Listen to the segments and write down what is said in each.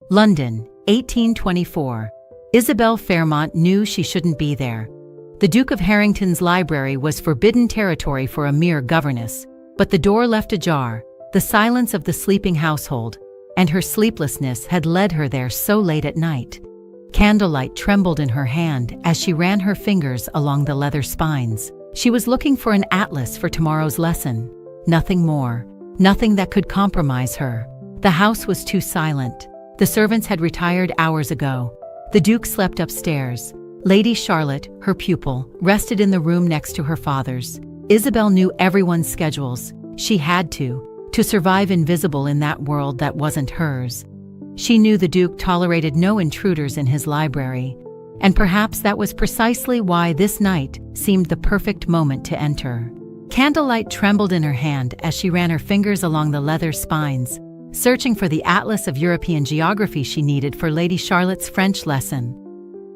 London, 1824. Isabel Fairmont knew she shouldn't be there. The Duke of Harrington's library was forbidden territory for a mere governess, but the door left ajar, the silence of the sleeping household, and her sleeplessness had led her there so late at night. Candlelight trembled in her hand as she ran her fingers along the leather spines. She was looking for an atlas for tomorrow's lesson. Nothing more. Nothing that could compromise her. The house was too silent. The servants had retired hours ago. The Duke slept upstairs. Lady Charlotte, her pupil, rested in the room next to her father's. Isabel knew everyone's schedules. She had to survive invisible in that world that wasn't hers. She knew the Duke tolerated no intruders in his library, and perhaps that was precisely why this night seemed the perfect moment to enter. Candlelight trembled in her hand as she ran her fingers along the leather spines, searching for the atlas of European geography she needed for Lady Charlotte's French lesson.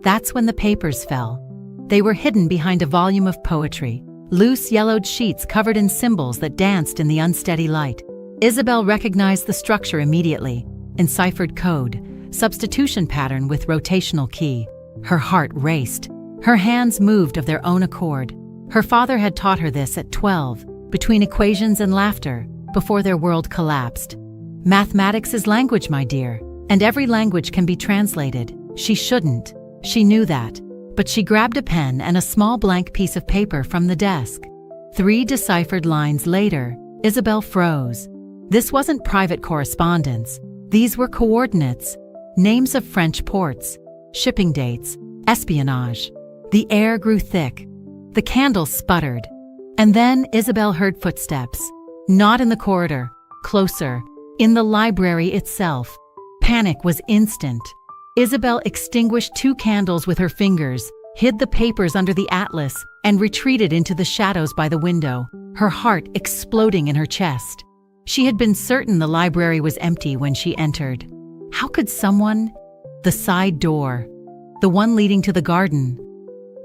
That's when the papers fell. They were hidden behind a volume of poetry, loose yellowed sheets covered in symbols that danced in the unsteady light. Isabel recognized the structure immediately. Enciphered code, substitution pattern with rotational key. Her heart raced. Her hands moved of their own accord. Her father had taught her this at 12, between equations and laughter, before their world collapsed. Mathematics is language, my dear, and every language can be translated. She shouldn't. She knew that. But she grabbed a pen and a small blank piece of paper from the desk. 3 deciphered lines later, Isabel froze. This wasn't private correspondence. These were coordinates, names of French ports, shipping dates, espionage. The air grew thick. The candle sputtered. And then Isabel heard footsteps. Not in the corridor, closer, in the library itself. Panic was instant. Isabel extinguished 2 candles with her fingers, hid the papers under the atlas, and retreated into the shadows by the window, her heart exploding in her chest. She had been certain the library was empty when she entered. How could someone? The side door. The one leading to the garden.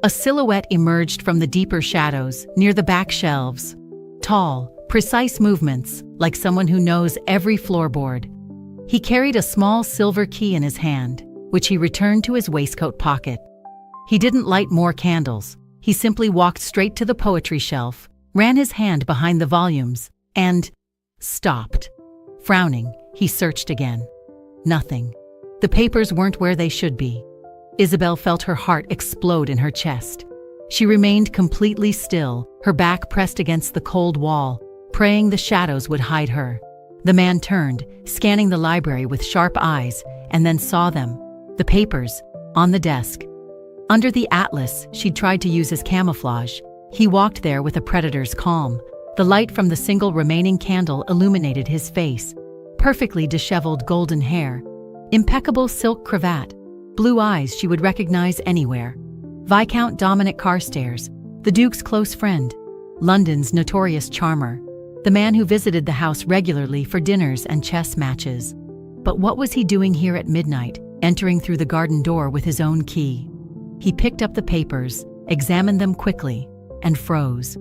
A silhouette emerged from the deeper shadows, near the back shelves. Tall, precise movements, like someone who knows every floorboard. He carried a small silver key in his hand, which he returned to his waistcoat pocket. He didn't light more candles. He simply walked straight to the poetry shelf, ran his hand behind the volumes, and stopped. Frowning, he searched again. Nothing. The papers weren't where they should be. Isabel felt her heart explode in her chest. She remained completely still, her back pressed against the cold wall, praying the shadows would hide her. The man turned, scanning the library with sharp eyes, and then saw them. The papers, on the desk. Under the atlas, she'd tried to use as camouflage. He walked there with a predator's calm. The light from the single remaining candle illuminated his face. Perfectly disheveled golden hair. Impeccable silk cravat. Blue eyes she would recognize anywhere. Viscount Dominic Carstairs, the Duke's close friend. London's notorious charmer. The man who visited the house regularly for dinners and chess matches. But what was he doing here at midnight, entering through the garden door with his own key? He picked up the papers, examined them quickly, and froze.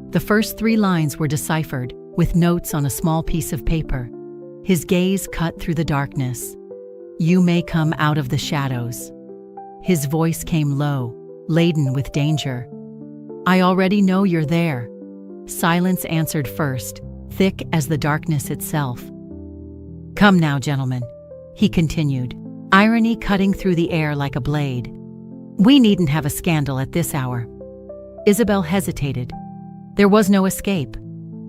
The first 3 lines were deciphered, with notes on a small piece of paper. His gaze cut through the darkness. "You may come out of the shadows." His voice came low, laden with danger. "I already know you're there." Silence answered first, thick as the darkness itself. "Come now, gentlemen," he continued, irony cutting through the air like a blade. "We needn't have a scandal at this hour." Isabel hesitated. There was no escape.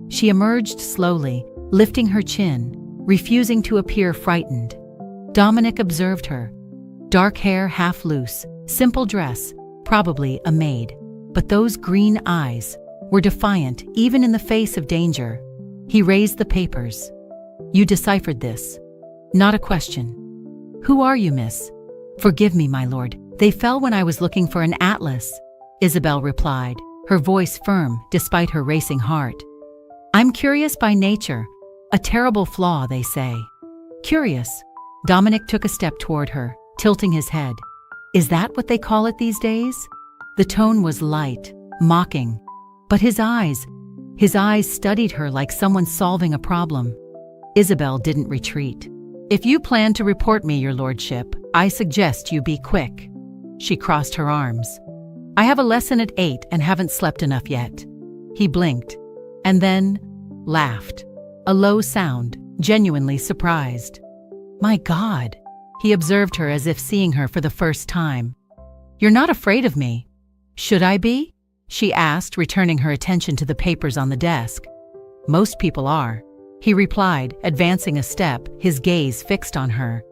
She emerged slowly, lifting her chin, refusing to appear frightened. Dominic observed her. Dark hair half loose, simple dress, probably a maid. But those green eyes were defiant even in the face of danger. He raised the papers. "You deciphered this?" "Not a question." "Who are you, miss?" "Forgive me, my lord. They fell when I was looking for an atlas," Isabel replied, her voice firm despite her racing heart. "I'm curious by nature. A terrible flaw, they say." "Curious?" Dominic took a step toward her, tilting his head. "Is that what they call it these days?" The tone was light, mocking. But his eyes studied her like someone solving a problem. Isabel didn't retreat. If you plan to report me, your lordship, I suggest you be quick. She crossed her arms. I have a lesson at 8 and haven't slept enough yet. He blinked, and then laughed. A low sound, genuinely surprised. My God, he observed her as if seeing her for the first time. You're not afraid of me. Should I be? She asked, returning her attention to the papers on the desk. Most people are, he replied, advancing a step, his gaze fixed on her.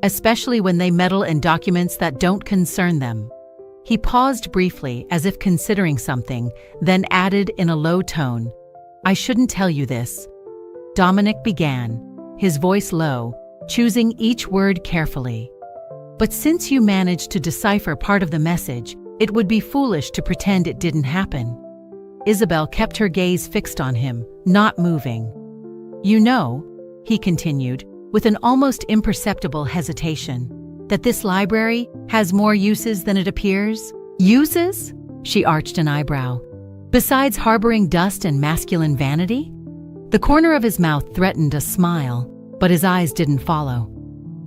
Especially when they meddle in documents that don't concern them. He paused briefly, as if considering something, then added in a low tone, I shouldn't tell you this. Dominic began, his voice low, choosing each word carefully. But since you managed to decipher part of the message, it would be foolish to pretend it didn't happen. Isabel kept her gaze fixed on him, not moving. You know, he continued, with an almost imperceptible hesitation, that this library has more uses than it appears? Uses? She arched an eyebrow. Besides harboring dust and masculine vanity? The corner of his mouth threatened a smile, but his eyes didn't follow.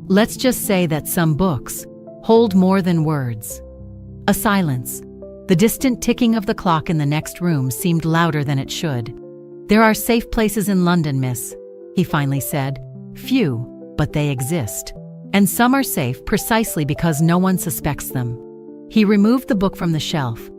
Let's just say that some books hold more than words. A silence. The distant ticking of the clock in the next room seemed louder than it should. There are safe places in London, miss, he finally said. Few, but they exist. And some are safe precisely because no one suspects them. He removed the book from the shelf.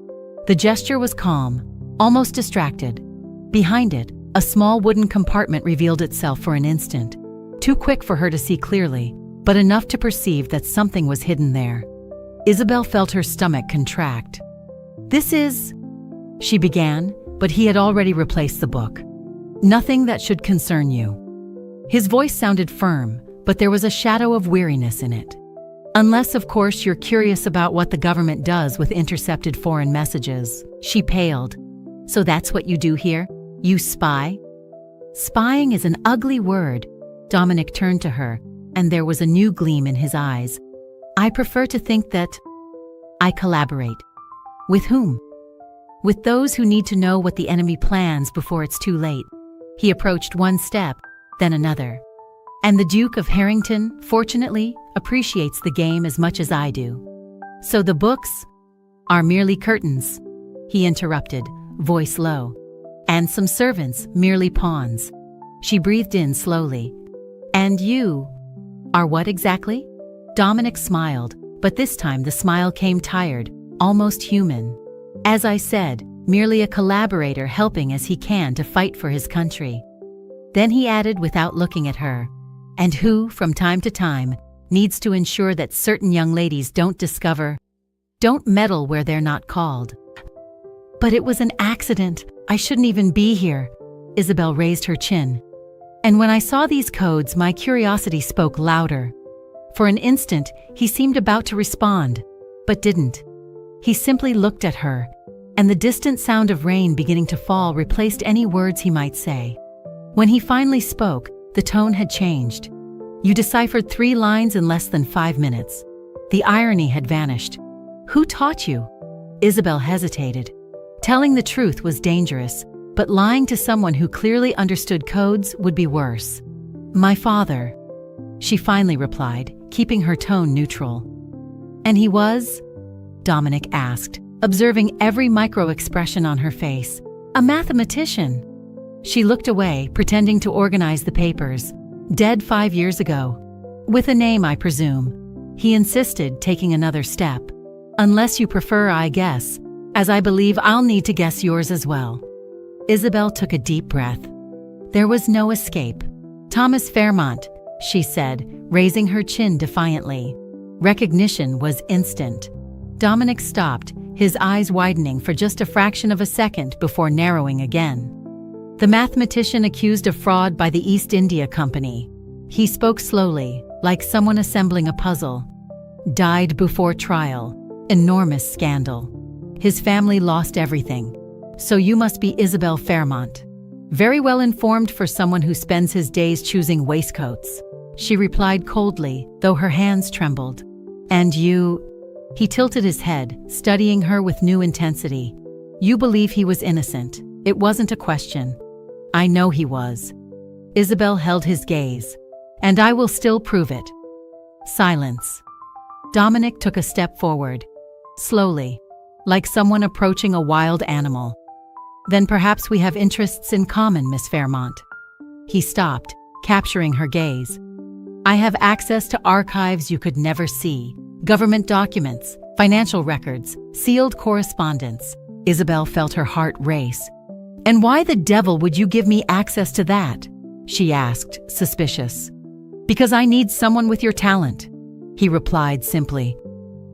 The gesture was calm, almost distracted. Behind it, a small wooden compartment revealed itself for an instant. Too quick for her to see clearly, but enough to perceive that something was hidden there. Isabel felt her stomach contract. This is... she began, but he had already replaced the book. Nothing that should concern you. His voice sounded firm, but there was a shadow of weariness in it. Unless, of course, you're curious about what the government does with intercepted foreign messages. She paled. So that's what you do here? You spy? Spying is an ugly word. Dominic turned to her, and there was a new gleam in his eyes. I prefer to think that I collaborate. With whom? With those who need to know what the enemy plans before it's too late. He approached one step, then another. And the Duke of Harrington, fortunately, appreciates the game as much as I do. So the books are merely curtains, he interrupted, voice low. And some servants, merely pawns. She breathed in slowly. And you are what exactly? Dominic smiled, but this time the smile came tired, almost human. As I said, merely a collaborator helping as he can to fight for his country. Then he added without looking at her, and who, from time to time, needs to ensure that certain young ladies don't meddle where they're not called. But it was an accident. I shouldn't even be here. Isabel raised her chin. And when I saw these codes, my curiosity spoke louder. For an instant, he seemed about to respond, but didn't. He simply looked at her, and the distant sound of rain beginning to fall replaced any words he might say. When he finally spoke, the tone had changed. You deciphered 3 lines in less than 5 minutes. The irony had vanished. Who taught you? Isabel hesitated. Telling the truth was dangerous, but lying to someone who clearly understood codes would be worse. My father, she finally replied, keeping her tone neutral. And he was? Dominic asked, observing every micro-expression on her face. A mathematician. She looked away, pretending to organize the papers. Dead 5 years ago. With a name, I presume. He insisted, taking another step. Unless you prefer, I guess, as I believe I'll need to guess yours as well. Isabel took a deep breath. There was no escape. Thomas Fairmont, she said, raising her chin defiantly. Recognition was instant. Dominic stopped, his eyes widening for just a fraction of a second before narrowing again. The mathematician accused of fraud by the East India Company. He spoke slowly, like someone assembling a puzzle. Died before trial. Enormous scandal. His family lost everything. So you must be Isabel Fairmont. Very well informed for someone who spends his days choosing waistcoats. She replied coldly, though her hands trembled. And you... He tilted his head, studying her with new intensity. You believe he was innocent. It wasn't a question. I know he was. Isabel held his gaze. And I will still prove it. Silence. Dominic took a step forward, slowly, like someone approaching a wild animal. Then perhaps we have interests in common, Miss Fairmont. He stopped, capturing her gaze. I have access to archives you could never see, government documents, financial records, sealed correspondence. Isabel felt her heart race. And why the devil would you give me access to that? She asked, suspicious. Because I need someone with your talent, he replied simply.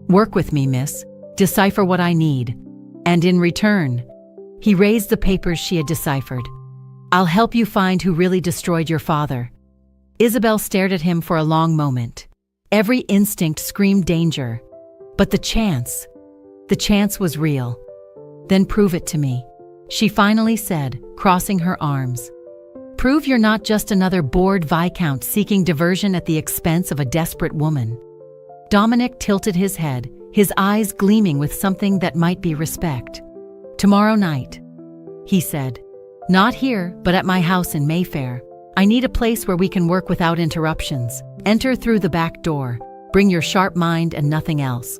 Work with me, miss. Decipher what I need. And in return, he raised the papers she had deciphered. I'll help you find who really destroyed your father. Isabel stared at him for a long moment. Every instinct screamed danger. But the chance was real. Then prove it to me, she finally said, crossing her arms. Prove you're not just another bored viscount seeking diversion at the expense of a desperate woman. Dominic tilted his head, his eyes gleaming with something that might be respect. Tomorrow night, he said. Not here, but at my house in Mayfair. I need a place where we can work without interruptions. Enter through the back door. Bring your sharp mind and nothing else.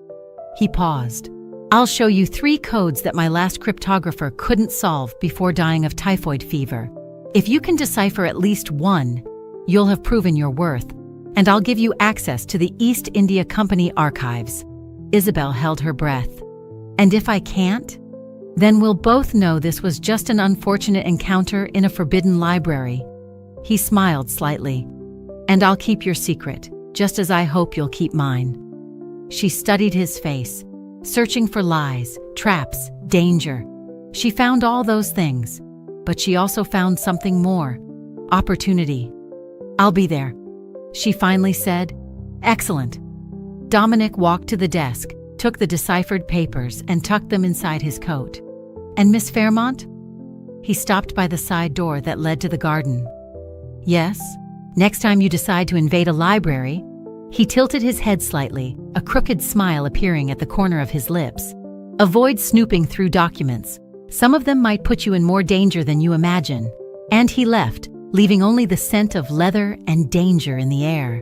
He paused. I'll show you 3 codes that my last cryptographer couldn't solve before dying of typhoid fever. If you can decipher at least one, you'll have proven your worth, and I'll give you access to the East India Company archives. Isabel held her breath. And if I can't? Then we'll both know this was just an unfortunate encounter in a forbidden library. He smiled slightly. And I'll keep your secret, just as I hope you'll keep mine. She studied his face, searching for lies, traps, danger. She found all those things, but she also found something more. Opportunity. I'll be there, she finally said. Excellent. Dominic walked to the desk, took the deciphered papers, and tucked them inside his coat. And Miss Fairmont? He stopped by the side door that led to the garden. Yes? Next time you decide to invade a library? He tilted his head slightly, a crooked smile appearing at the corner of his lips. Avoid snooping through documents. Some of them might put you in more danger than you imagine. And he left, leaving only the scent of leather and danger in the air.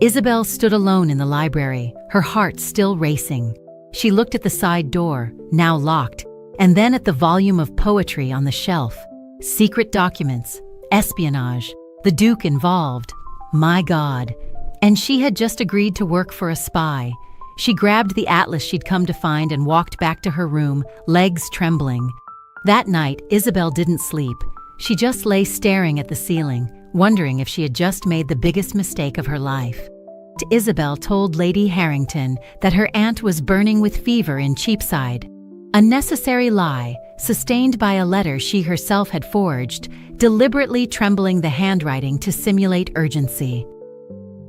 Isabel stood alone in the library, her heart still racing. She looked at the side door, now locked, and then at the volume of poetry on the shelf. Secret documents, espionage, the Duke involved. My God. And she had just agreed to work for a spy. She grabbed the atlas she'd come to find and walked back to her room, legs trembling. That night, Isabel didn't sleep. She just lay staring at the ceiling, wondering if she had just made the biggest mistake of her life. Isabel told Lady Harrington that her aunt was burning with fever in Cheapside. A necessary lie, sustained by a letter she herself had forged, deliberately trembling the handwriting to simulate urgency.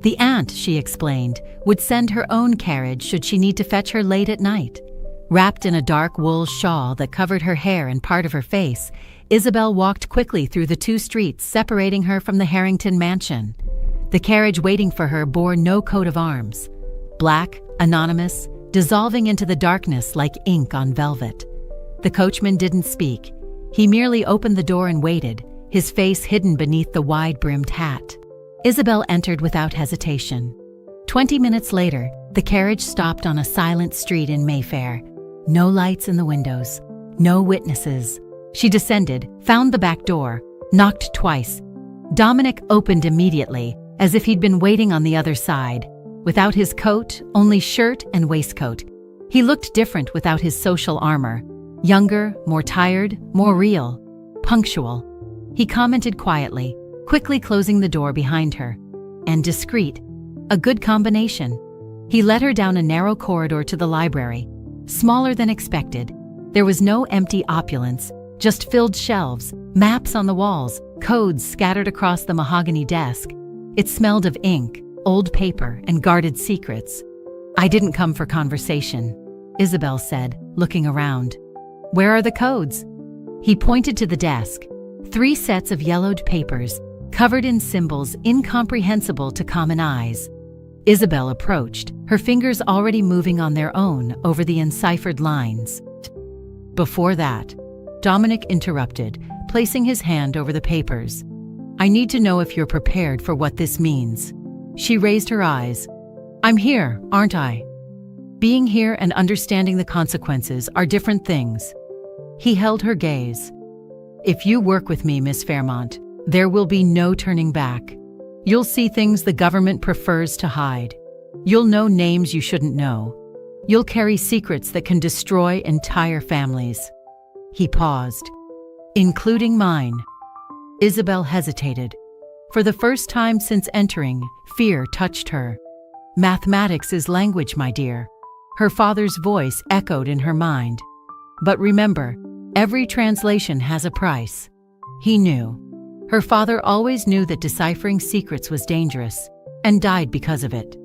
The aunt, she explained, would send her own carriage should she need to fetch her late at night. Wrapped in a dark wool shawl that covered her hair and part of her face, Isabel walked quickly through the 2 streets separating her from the Harrington mansion. The carriage waiting for her bore no coat of arms. Black, anonymous, dissolving into the darkness like ink on velvet. The coachman didn't speak. He merely opened the door and waited, his face hidden beneath the wide-brimmed hat. Isabel entered without hesitation. 20 minutes later, the carriage stopped on a silent street in Mayfair. No lights in the windows, no witnesses. She descended, found the back door, knocked twice. Dominic opened immediately, as if he'd been waiting on the other side. Without his coat, only shirt and waistcoat. He looked different without his social armor. Younger, more tired, more real. Punctual. He commented quietly, quickly closing the door behind her. And discreet. A good combination. He led her down a narrow corridor to the library. Smaller than expected. There was no empty opulence, just filled shelves, maps on the walls, codes scattered across the mahogany desk. It smelled of ink, old paper, and guarded secrets. I didn't come for conversation, Isabel said, looking around. Where are the codes? He pointed to the desk. 3 sets of yellowed papers, covered in symbols incomprehensible to common eyes. Isabel approached, her fingers already moving on their own over the enciphered lines. Before that, Dominic interrupted, placing his hand over the papers. I need to know if you're prepared for what this means." She raised her eyes. "I'm here, aren't I?" Being here and understanding the consequences are different things. He held her gaze. "If you work with me, Miss Fairmont, there will be no turning back. You'll see things the government prefers to hide. You'll know names you shouldn't know. You'll carry secrets that can destroy entire families." He paused. "Including mine." Isabel hesitated. For the first time since entering, fear touched her. "Mathematics is language, my dear." Her father's voice echoed in her mind. "But remember, every translation has a price." He knew. Her father always knew that deciphering secrets was dangerous, and died because of it.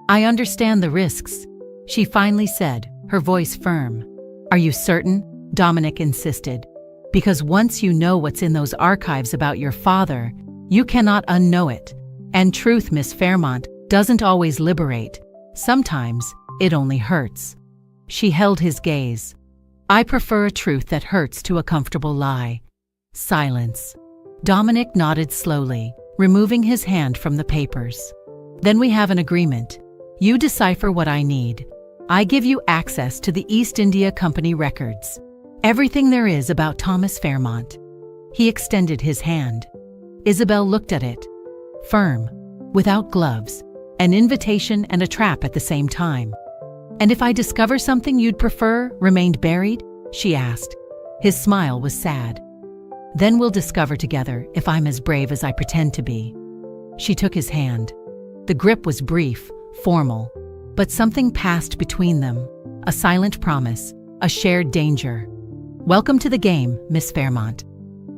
"I understand the risks," she finally said, her voice firm. "Are you certain?" Dominic insisted. "Because once you know what's in those archives about your father, you cannot unknow it. And truth, Miss Fairmont, doesn't always liberate. Sometimes it only hurts." She held his gaze. "I prefer a truth that hurts to a comfortable lie." Silence. Dominic nodded slowly, removing his hand from the papers. "Then we have an agreement. You decipher what I need. I give you access to the East India Company records. Everything there is about Thomas Fairmont." He extended his hand. Isabel looked at it. Firm, without gloves, an invitation and a trap at the same time. "And if I discover something you'd prefer remained buried?" she asked. His smile was sad. "Then we'll discover together if I'm as brave as I pretend to be." She took his hand. The grip was brief, formal, but something passed between them, a silent promise, a shared danger. "Welcome to the game, Miss Fairmont,"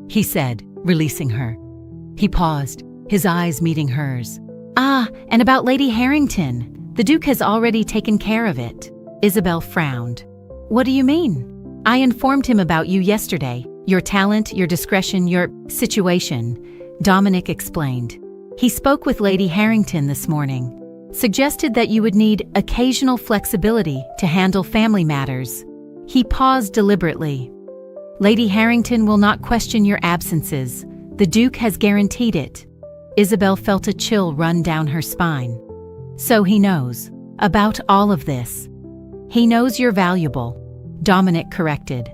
he said, releasing her. He paused, his eyes meeting hers. "Ah, and about Lady Harrington. The Duke has already taken care of it." Isabel frowned. "What do you mean?" "I informed him about you yesterday. Your talent, your discretion, your situation," Dominic explained. "He spoke with Lady Harrington this morning. Suggested that you would need occasional flexibility to handle family matters." He paused deliberately. "Lady Harrington will not question your absences. The Duke has guaranteed it." Isabel felt a chill run down her spine. "So he knows about all of this." "He knows you're valuable," Dominic corrected.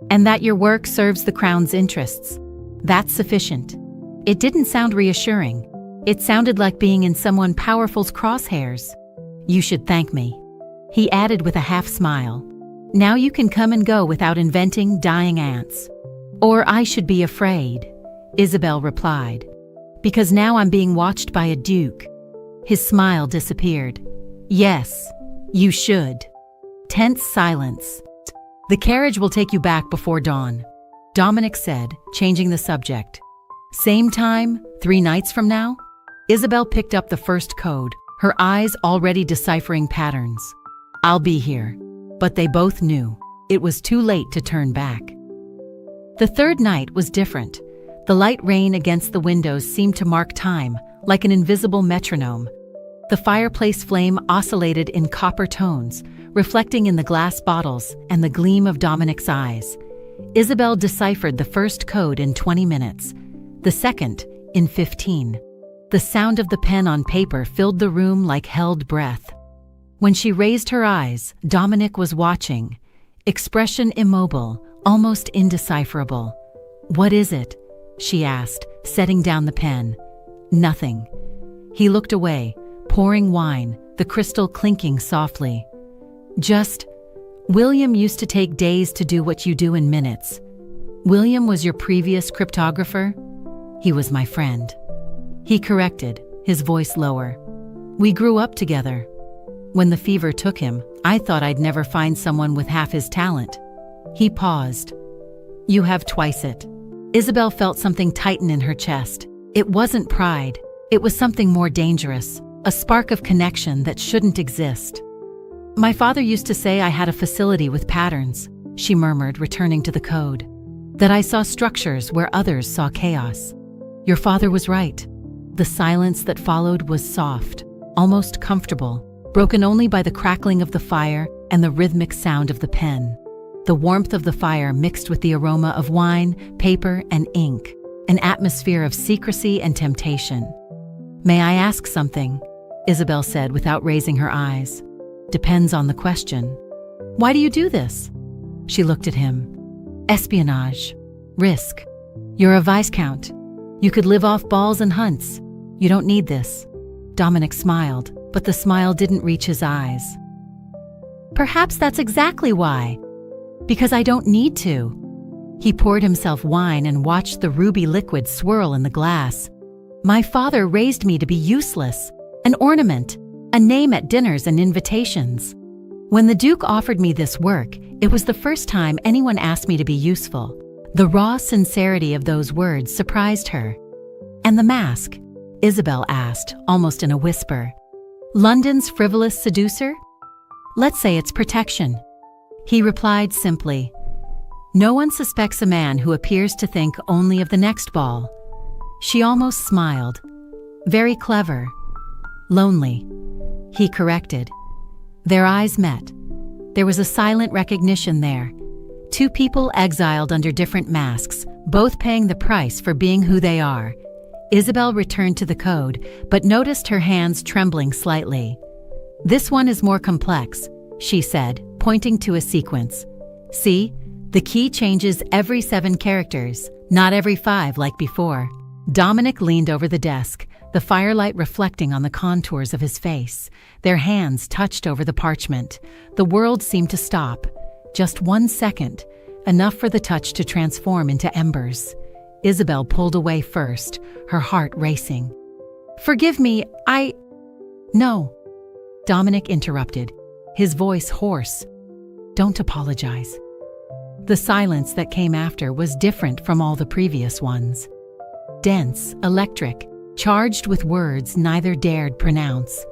"And that your work serves the Crown's interests. That's sufficient." It didn't sound reassuring. It sounded like being in someone powerful's crosshairs. "You should thank me," he added with a half smile. "Now you can come and go without inventing dying ants." "Or I should be afraid," Isabel replied. "Because now I'm being watched by a duke." His smile disappeared. "Yes, you should." Tense silence. "The carriage will take you back before dawn," Dominic said, changing the subject. "Same time, 3 nights from now?" Isabel picked up the first code, her eyes already deciphering patterns. "I'll be here." But they both knew it was too late to turn back. The third night was different. The light rain against the windows seemed to mark time, like an invisible metronome. The fireplace flame oscillated in copper tones, reflecting in the glass bottles and the gleam of Dominic's eyes. Isabel deciphered the first code in 20 minutes, the second in 15. The sound of the pen on paper filled the room like held breath. When she raised her eyes, Dominic was watching, expression immobile, almost indecipherable. "What is it?" she asked, setting down the pen. "Nothing." He looked away, pouring wine, the crystal clinking softly. "Just, William used to take days to do what you do in minutes." "William was your previous cryptographer?" "He was my friend," he corrected, his voice lower. "We grew up together. When the fever took him, I thought I'd never find someone with half his talent." He paused. "You have twice it." Isabel felt something tighten in her chest. It wasn't pride. It was something more dangerous, a spark of connection that shouldn't exist. "My father used to say I had a facility with patterns," she murmured, returning to the code. "That I saw structures where others saw chaos." "Your father was right." The silence that followed was soft, almost comfortable, broken only by the crackling of the fire and the rhythmic sound of the pen. The warmth of the fire mixed with the aroma of wine, paper, and ink. an atmosphere of secrecy and temptation. "May I ask something?" Isabel said without raising her eyes. "Depends on the question." "Why do you do this?" She looked at him. "Espionage. Risk. You're a viscount. You could live off balls and hunts. You don't need this." Dominic smiled, but the smile didn't reach his eyes. "Perhaps that's exactly why. Because I don't need to." He poured himself wine and watched the ruby liquid swirl in the glass. "My father raised me to be useless, an ornament, a name at dinners and invitations. When the Duke offered me this work, it was the first time anyone asked me to be useful." The raw sincerity of those words surprised her. "And the mask?" Isabel asked, almost in a whisper. "London's frivolous seducer? Let's say it's protection." He replied simply, "No one suspects a man who appears to think only of the next ball." She almost smiled. "Very clever. Lonely," he corrected. Their eyes met. There was a silent recognition there. Two people exiled under different masks, both paying the price for being who they are. Isabel returned to the code, but noticed her hands trembling slightly. "This one is more complex," she said, pointing to a sequence. "See, the key changes every 7 characters, not every 5 like before." Dominic leaned over the desk, the firelight reflecting on the contours of his face. Their hands touched over the parchment. The world seemed to stop. Just 1 second, enough for the touch to transform into embers. Isabel pulled away first, her heart racing. "Forgive me, No." Dominic interrupted, his voice hoarse. "Don't apologize." The silence that came after was different from all the previous ones. Dense, electric, charged with words neither dared pronounce.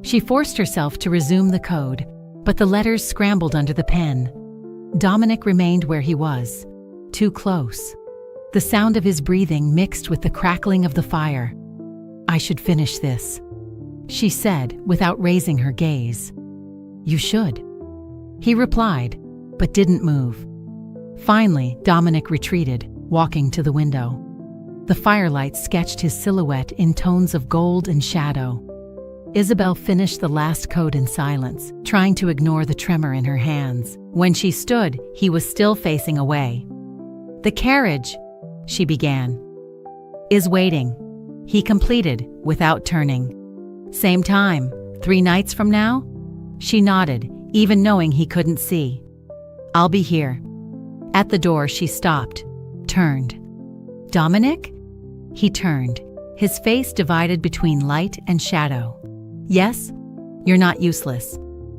She forced herself to resume the code, but the letters scrambled under the pen. Dominic remained where he was, too close. The sound of his breathing mixed with the crackling of the fire. "I should finish this," she said without raising her gaze. "You should," he replied, but didn't move. Finally, Dominic retreated, walking to the window. The firelight sketched his silhouette in tones of gold and shadow. Isabel finished the last code in silence, trying to ignore the tremor in her hands. When she stood, he was still facing away. "The carriage," she began, "is waiting," he completed, without turning. "Same time, 3 nights from now?" She nodded, even knowing he couldn't see. "I'll be here." At the door, she stopped, turned. "Dominic?" He turned, his face divided between light and shadow. "Yes, you're not useless."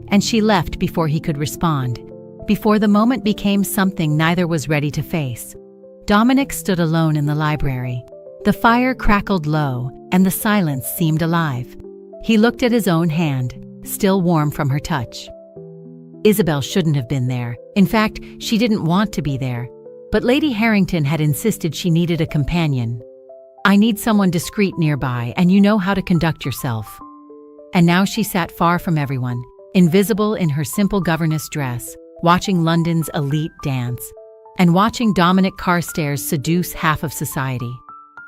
And she left before he could respond, before the moment became something neither was ready to face. Dominic stood alone in the library. The fire crackled low, and the silence seemed alive. He looked at his own hand, still warm from her touch. Isabel shouldn't have been there. In fact, she didn't want to be there. But Lady Harrington had insisted she needed a companion. "I need someone discreet nearby, and you know how to conduct yourself." And now she sat far from everyone, invisible in her simple governess dress, watching London's elite dance, and watching Dominic Carstairs seduce half of society.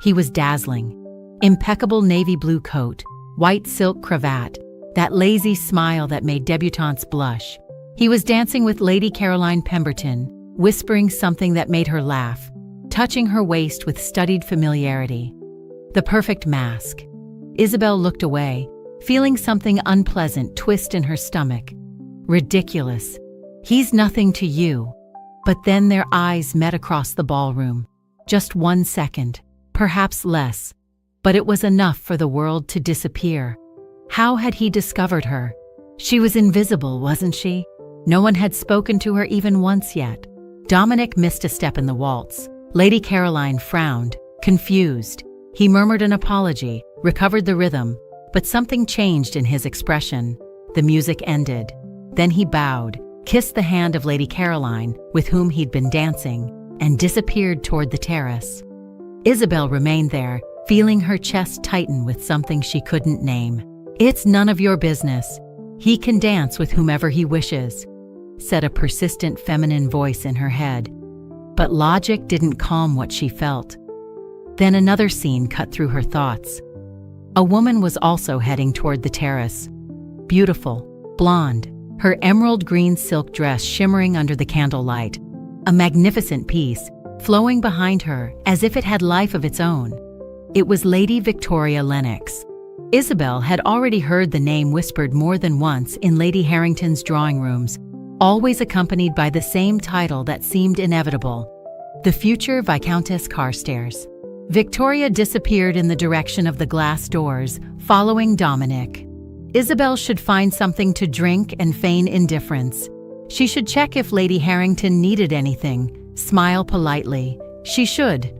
He was dazzling. Impeccable navy blue coat, white silk cravat, that lazy smile that made debutantes blush. He was dancing with Lady Caroline Pemberton, whispering something that made her laugh, touching her waist with studied familiarity. The perfect mask. Isabel looked away, feeling something unpleasant twist in her stomach. Ridiculous. He's nothing to you. But then their eyes met across the ballroom. Just 1 second, perhaps less. But it was enough for the world to disappear. How had he discovered her? She was invisible, wasn't she? No one had spoken to her even once yet. Dominic missed a step in the waltz. Lady Caroline frowned, confused. He murmured an apology, recovered the rhythm, but something changed in his expression. The music ended. Then he bowed, kissed the hand of Lady Caroline, with whom he'd been dancing, and disappeared toward the terrace. Isabel remained there, feeling her chest tighten with something she couldn't name. "It's none of your business. He can dance with whomever he wishes," said a persistent feminine voice in her head. But logic didn't calm what she felt. Then another scene cut through her thoughts. A woman was also heading toward the terrace. Beautiful, blonde, her emerald green silk dress shimmering under the candlelight. A magnificent piece, flowing behind her as if it had life of its own. It was Lady Victoria Lennox. Isabel had already heard the name whispered more than once in Lady Harrington's drawing rooms, always accompanied by the same title that seemed inevitable: the future Viscountess Carstairs. Victoria disappeared in the direction of the glass doors, following Dominic. Isabel should find something to drink and feign indifference. She should check if Lady Harrington needed anything, smile politely. She should.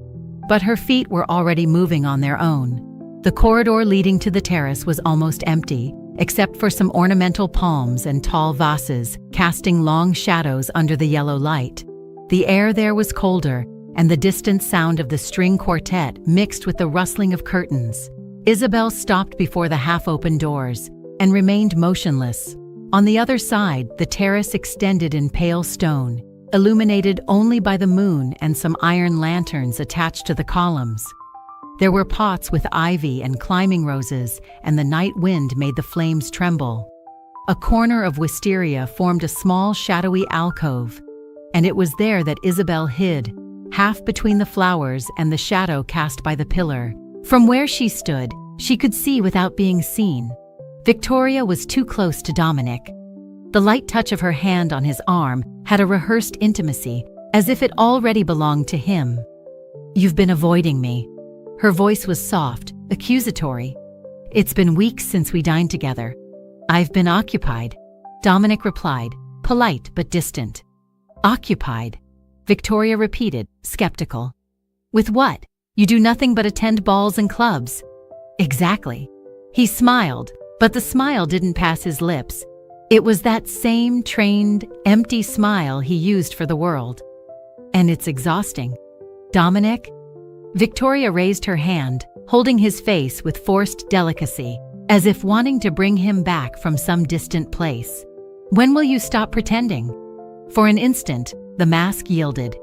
But her feet were already moving on their own. The corridor leading to the terrace was almost empty, except for some ornamental palms and tall vases, casting long shadows under the yellow light. The air there was colder, and the distant sound of the string quartet mixed with the rustling of curtains. Isabel stopped before the half-open doors and remained motionless. On the other side, the terrace extended in pale stone, illuminated only by the moon and some iron lanterns attached to the columns. There were pots with ivy and climbing roses, and the night wind made the flames tremble. A corner of wisteria formed a small shadowy alcove, and it was there that Isabel hid, half between the flowers and the shadow cast by the pillar. From where she stood, she could see without being seen. Victoria was too close to Dominic. The light touch of her hand on his arm had a rehearsed intimacy, as if it already belonged to him. "You've been avoiding me." Her voice was soft, accusatory. "It's been weeks since we dined together." "I've been occupied," Dominic replied, polite but distant. "Occupied?" Victoria repeated, skeptical. "With what? You do nothing but attend balls and clubs." "Exactly." He smiled, but the smile didn't pass his lips. It was that same trained, empty smile he used for the world. "And it's exhausting." "Dominic?" Victoria raised her hand, holding his face with forced delicacy, as if wanting to bring him back from some distant place. "When will you stop pretending?" For an instant, the mask yielded.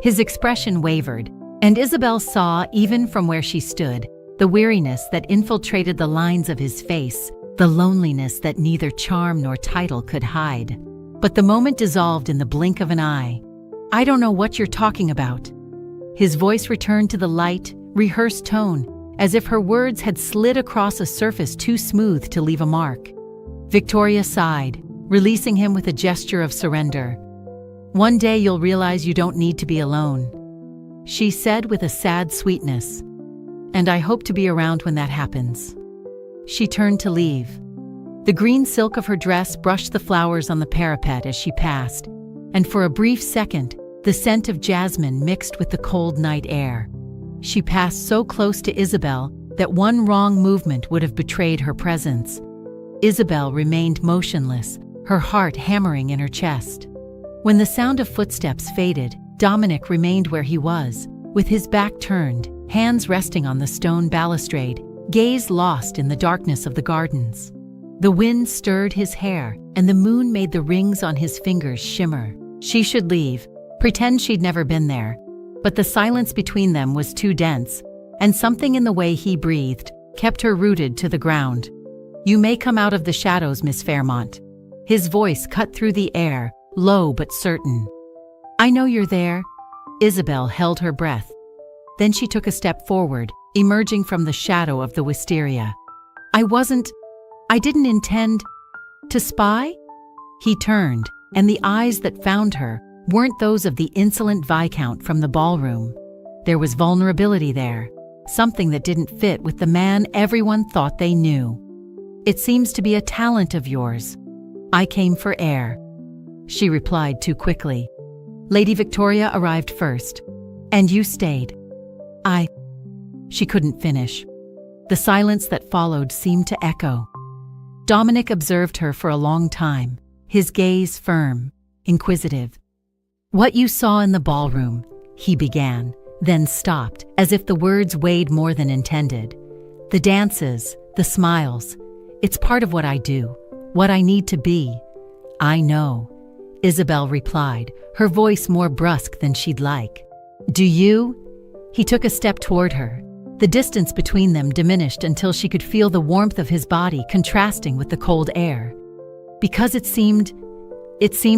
His expression wavered, and Isabel saw, even from where she stood, the weariness that infiltrated the lines of his face, the loneliness that neither charm nor title could hide. But the moment dissolved in the blink of an eye. "I don't know what you're talking about." His voice returned to the light, rehearsed tone, as if her words had slid across a surface too smooth to leave a mark. Victoria sighed, releasing him with a gesture of surrender. "One day you'll realize you don't need to be alone," she said with a sad sweetness. "And I hope to be around when that happens." She turned to leave. The green silk of her dress brushed the flowers on the parapet as she passed, and for a brief second, the scent of jasmine mixed with the cold night air. She passed so close to Isabel that one wrong movement would have betrayed her presence. Isabel remained motionless, her heart hammering in her chest. When the sound of footsteps faded, Dominic remained where he was, with his back turned, hands resting on the stone balustrade, gaze lost in the darkness of the gardens. The wind stirred his hair, and the moon made the rings on his fingers shimmer. She should leave, pretend she'd never been there. But the silence between them was too dense, and something in the way he breathed kept her rooted to the ground. "You may come out of the shadows, Miss Fairmont." His voice cut through the air, low but certain. "I know you're there." Isabel held her breath. Then she took a step forward, emerging from the shadow of the wisteria. I didn't intend to spy?" He turned, and the eyes that found her weren't those of the insolent Viscount from the ballroom. There was vulnerability there, something that didn't fit with the man everyone thought they knew. "It seems to be a talent of yours." "I came for air," she replied too quickly. "Lady Victoria arrived first, and you stayed." She couldn't finish. The silence that followed seemed to echo. Dominic observed her for a long time, his gaze firm, inquisitive. "What you saw in the ballroom," he began, then stopped, as if the words weighed more than intended. "The dances, the smiles, it's part of what I do, what I need to be." "I know," Isabel replied, her voice more brusque than she'd like. "Do you?" He took a step toward her. The distance between them diminished until she could feel the warmth of his body contrasting with the cold air. Because it seemed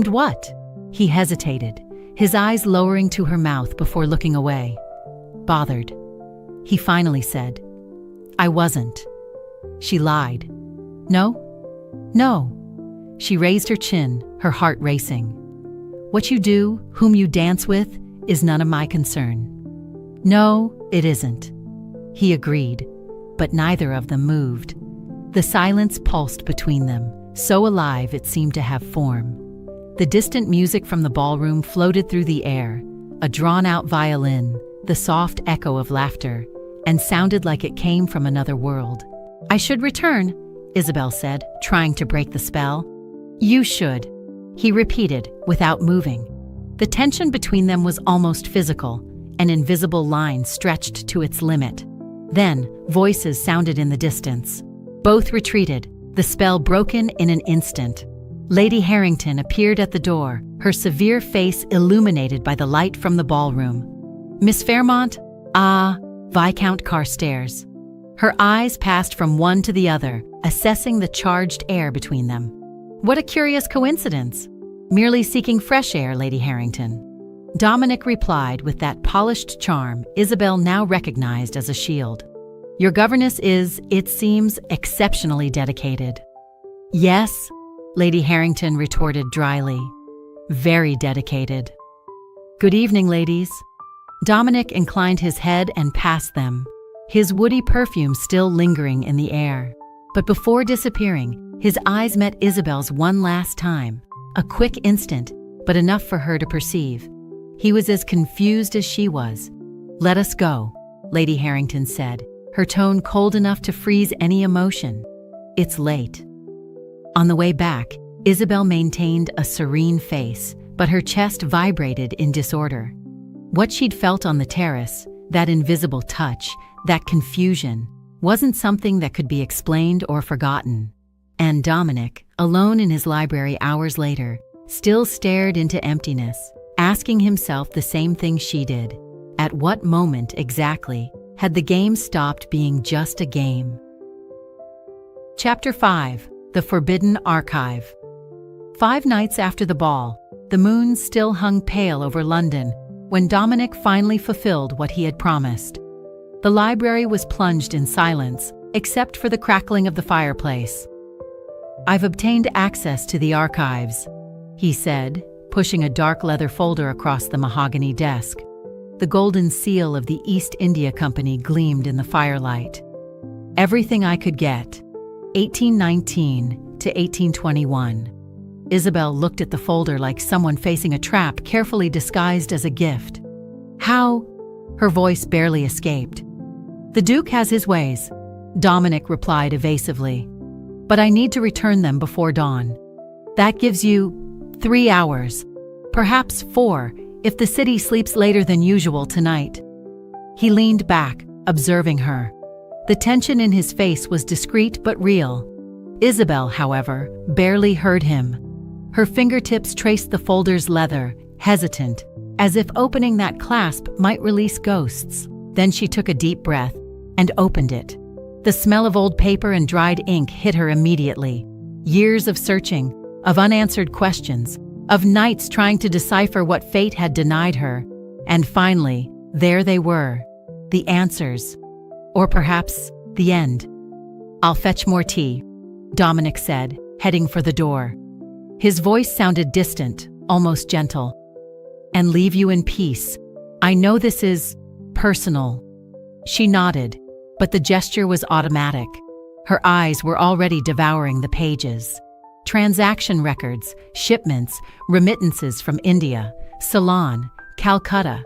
what? He hesitated, his eyes lowering to her mouth before looking away. Bothered. He finally said, "I wasn't." She lied. "No? No." She raised her chin, her heart racing. "What you do, whom you dance with, is none of my concern." "No, it isn't." He agreed, but neither of them moved. The silence pulsed between them, so alive it seemed to have form. The distant music from the ballroom floated through the air, a drawn-out violin, the soft echo of laughter, and sounded like it came from another world. "I should return," Isabel said, trying to break the spell. "You should," he repeated, without moving. The tension between them was almost physical, an invisible line stretched to its limit. Then, voices sounded in the distance. Both retreated, the spell broken in an instant. Lady Harrington appeared at the door, her severe face illuminated by the light from the ballroom. "Miss Fairmont?" "Ah," Viscount Carstairs. Her eyes passed from one to the other, assessing the charged air between them. "What a curious coincidence. Merely seeking fresh air, Lady Harrington." Dominic replied with that polished charm Isabel now recognized as a shield. "Your governess is, it seems, exceptionally dedicated." "Yes," Lady Harrington retorted dryly. "Very dedicated." "Good evening, ladies." Dominic inclined his head and passed them, his woody perfume still lingering in the air. But before disappearing, his eyes met Isabel's one last time, a quick instant, but enough for her to perceive. He was as confused as she was. "Let us go," Lady Harrington said, her tone cold enough to freeze any emotion. "It's late." On the way back, Isabel maintained a serene face, but her chest vibrated in disorder. What she'd felt on the terrace, that invisible touch, that confusion, wasn't something that could be explained or forgotten. And Dominic, alone in his library hours later, still stared into emptiness, asking himself the same thing she did. At what moment exactly had the game stopped being just a game? Chapter 5. The Forbidden Archive. 5 nights after the ball, the moon still hung pale over London when Dominic finally fulfilled what he had promised. The library was plunged in silence, except for the crackling of the fireplace. "I've obtained access to the archives," he said, pushing a dark leather folder across the mahogany desk. The golden seal of the East India Company gleamed in the firelight. "Everything I could get. 1819 to 1821. Isabel looked at the folder like someone facing a trap carefully disguised as a gift. "How?" Her voice barely escaped. "The Duke has his ways," Dominic replied evasively. "But I need to return them before dawn. That gives you 3 hours, perhaps 4, if the city sleeps later than usual tonight." He leaned back, observing her. The tension in his face was discreet but real. Isabel, however, barely heard him. Her fingertips traced the folder's leather, hesitant, as if opening that clasp might release ghosts. Then she took a deep breath and opened it. The smell of old paper and dried ink hit her immediately. Years of searching, of unanswered questions, of nights trying to decipher what fate had denied her. And finally, there they were, the answers. Or perhaps the end. "I'll fetch more tea," Dominic said, heading for the door. His voice sounded distant, almost gentle. "And leave you in peace. I know this is personal." She nodded, but the gesture was automatic. Her eyes were already devouring the pages. Transaction records, shipments, remittances from India, Ceylon, Calcutta.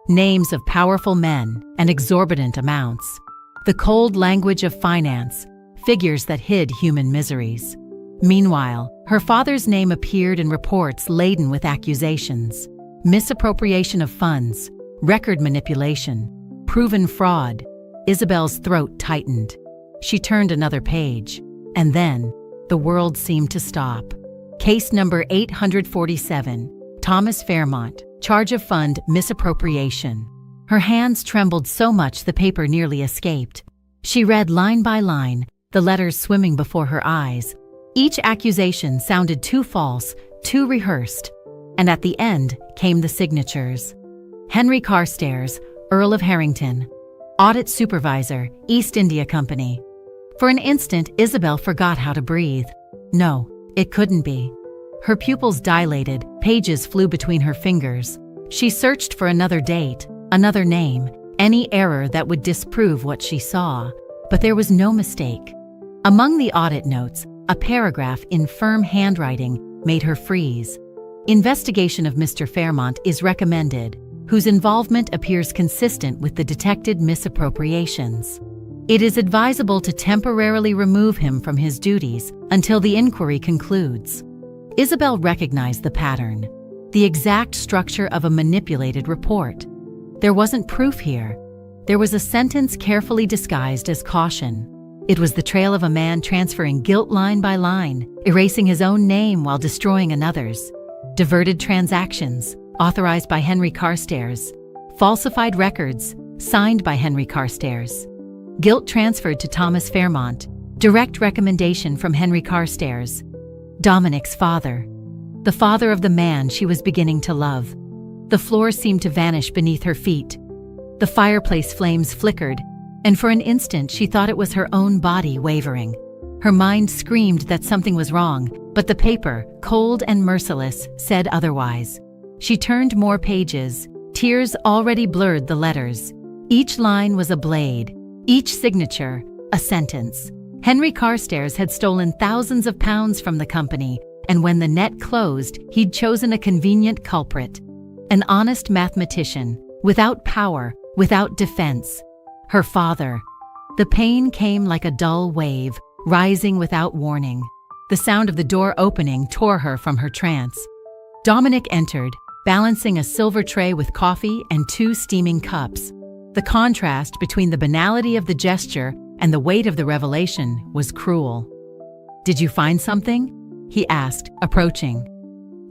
Names of powerful men and exorbitant amounts. The cold language of finance, figures that hid human miseries. Meanwhile, her father's name appeared in reports laden with accusations. Misappropriation of funds, record manipulation, proven fraud. Isabel's throat tightened. She turned another page, and then the world seemed to stop. Case number 847, Thomas Fairmont, charge of fund misappropriation. Her hands trembled so much the paper nearly escaped. She read line by line, the letters swimming before her eyes. Each accusation sounded too false, too rehearsed. And at the end came the signatures. Henry Carstairs, Earl of Harrington. Audit Supervisor, East India Company. For an instant, Isabel forgot how to breathe. No, it couldn't be. Her pupils dilated, pages flew between her fingers. She searched for another date, another name, any error that would disprove what she saw. But there was no mistake. Among the audit notes, a paragraph in firm handwriting made her freeze. Investigation of Mr. Fairmont is recommended, whose involvement appears consistent with the detected misappropriations. It is advisable to temporarily remove him from his duties until the inquiry concludes. Isabel recognized the pattern, the exact structure of a manipulated report. There wasn't proof here. There was a sentence carefully disguised as caution. It was the trail of a man transferring guilt line by line, erasing his own name while destroying another's. Diverted transactions, authorized by Henry Carstairs. Falsified records, signed by Henry Carstairs. Guilt transferred to Thomas Fairmont. Direct recommendation from Henry Carstairs. Dominic's father. The father of the man she was beginning to love. The floor seemed to vanish beneath her feet. The fireplace flames flickered, and for an instant she thought it was her own body wavering. Her mind screamed that something was wrong, but the paper, cold and merciless, said otherwise. She turned more pages. Tears already blurred the letters. Each line was a blade, each signature a sentence. Henry Carstairs had stolen thousands of pounds from the company, and when the net closed, he'd chosen a convenient culprit. An honest mathematician, without power, without defense. Her father. The pain came like a dull wave, rising without warning. The sound of the door opening tore her from her trance. Dominic entered, balancing a silver tray with coffee and 2 steaming cups. The contrast between the banality of the gesture and the weight of the revelation was cruel. "Did you find something?" he asked, approaching.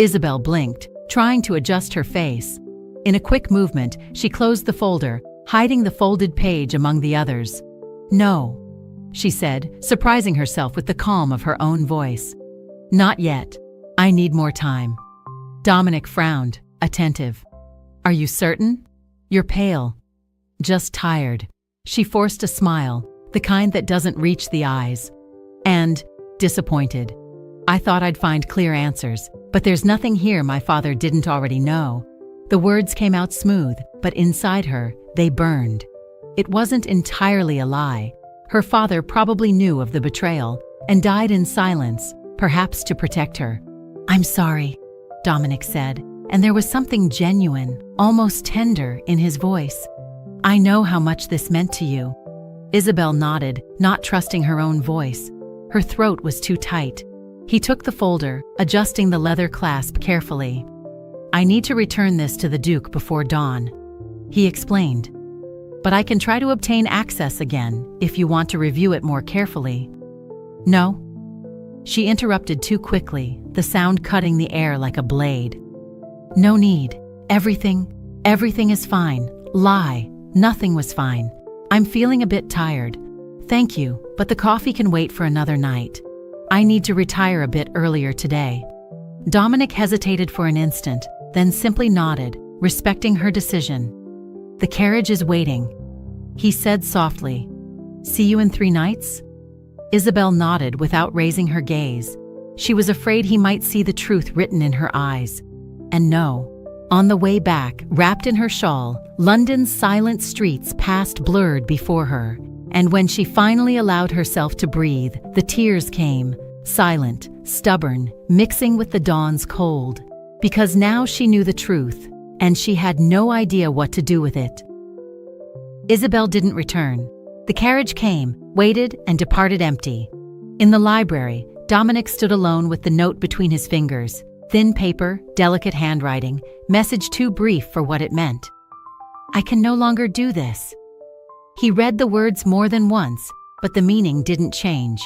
Isabel blinked, trying to adjust her face. In a quick movement, she closed the folder, hiding the folded page among the others. "No," she said, surprising herself with the calm of her own voice. "Not yet. I need more time." Dominic frowned, attentive. "Are you certain? You're pale." "Just tired." She forced a smile, the kind that doesn't reach the eyes. "And disappointed. I thought I'd find clear answers, but there's nothing here my father didn't already know." The words came out smooth, but inside her, they burned. It wasn't entirely a lie. Her father probably knew of the betrayal and died in silence, perhaps to protect her. "I'm sorry," Dominic said, and there was something genuine, almost tender, in his voice. "I know how much this meant to you." Isabel nodded, not trusting her own voice. Her throat was too tight. He took the folder, adjusting the leather clasp carefully. "I need to return this to the Duke before dawn," he explained. "But I can try to obtain access again if you want to review it more carefully." "No?" She interrupted too quickly, the sound cutting the air like a blade. "No need. Everything is fine. Lie. Nothing was fine. I'm feeling a bit tired. Thank you, but the coffee can wait for another night. I need to retire a bit earlier today." Dominic hesitated for an instant, then simply nodded, respecting her decision. "The carriage is waiting," he said softly. "See you in 3 nights?" Isabel nodded without raising her gaze. She was afraid he might see the truth written in her eyes. And no. On the way back, wrapped in her shawl, London's silent streets passed blurred before her. And when she finally allowed herself to breathe, the tears came, silent, stubborn, mixing with the dawn's cold. Because now she knew the truth, and she had no idea what to do with it. Isabel didn't return. The carriage came, waited, and departed empty. In the library, Dominic stood alone with the note between his fingers. Thin paper, delicate handwriting, message too brief for what it meant. "I can no longer do this." He read the words more than once, but the meaning didn't change.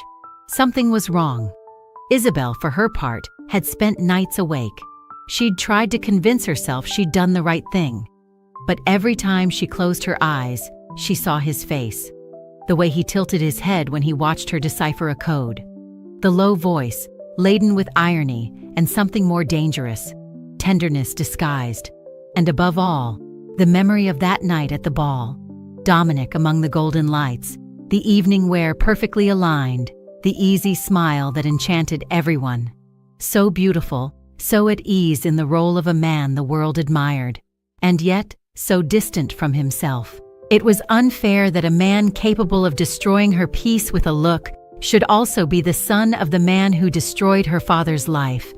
Something was wrong. Isabel, for her part, had spent nights awake. She'd tried to convince herself she'd done the right thing. but every time she closed her eyes, she saw his face. The way he tilted his head when he watched her decipher a code. The low voice, laden with irony and something more dangerous, tenderness disguised. And above all, the memory of that night at the ball. Dominic among the golden lights, the evening wear perfectly aligned, the easy smile that enchanted everyone. So beautiful, so at ease in the role of a man the world admired, and yet so distant from himself. It was unfair that a man capable of destroying her peace with a look should also be the son of the man who destroyed her father's life.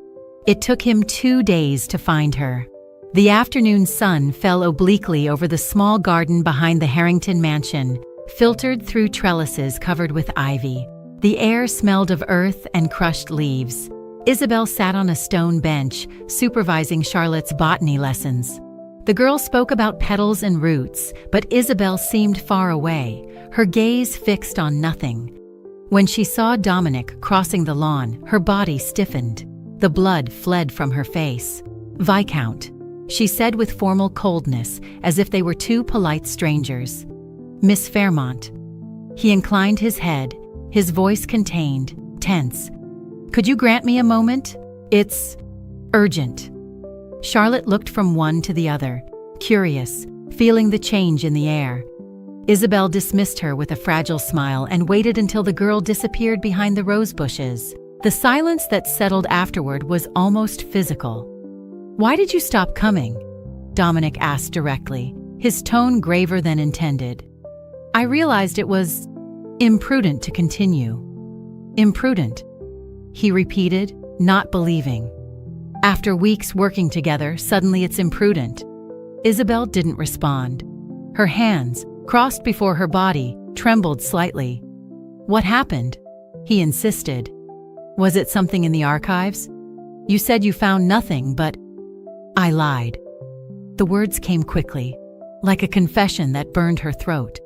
It took him 2 days to find her. The afternoon sun fell obliquely over the small garden behind the Harrington mansion, filtered through trellises covered with ivy. The air smelled of earth and crushed leaves. Isabel sat on a stone bench, supervising Charlotte's botany lessons. The girl spoke about petals and roots, but Isabel seemed far away, her gaze fixed on nothing. When she saw Dominic crossing the lawn, her body stiffened. The blood fled from her face. "Viscount," she said with formal coldness, as if they were two polite strangers. "Miss Fairmont." He inclined his head, his voice contained, tense. "Could you grant me a moment? It's urgent." Charlotte looked from one to the other, curious, feeling the change in the air. Isabel dismissed her with a fragile smile and waited until the girl disappeared behind the rose bushes. The silence that settled afterward was almost physical. "Why did you stop coming?" Dominic asked directly, his tone graver than intended. "I realized it was imprudent to continue." "Imprudent?" he repeated, not believing. "After weeks working together, suddenly it's imprudent." Isabel didn't respond. Her hands, crossed before her body, trembled slightly. "What happened?" he insisted. "Was it something in the archives? You said you found nothing, but—" "I lied." The words came quickly, like a confession that burned her throat.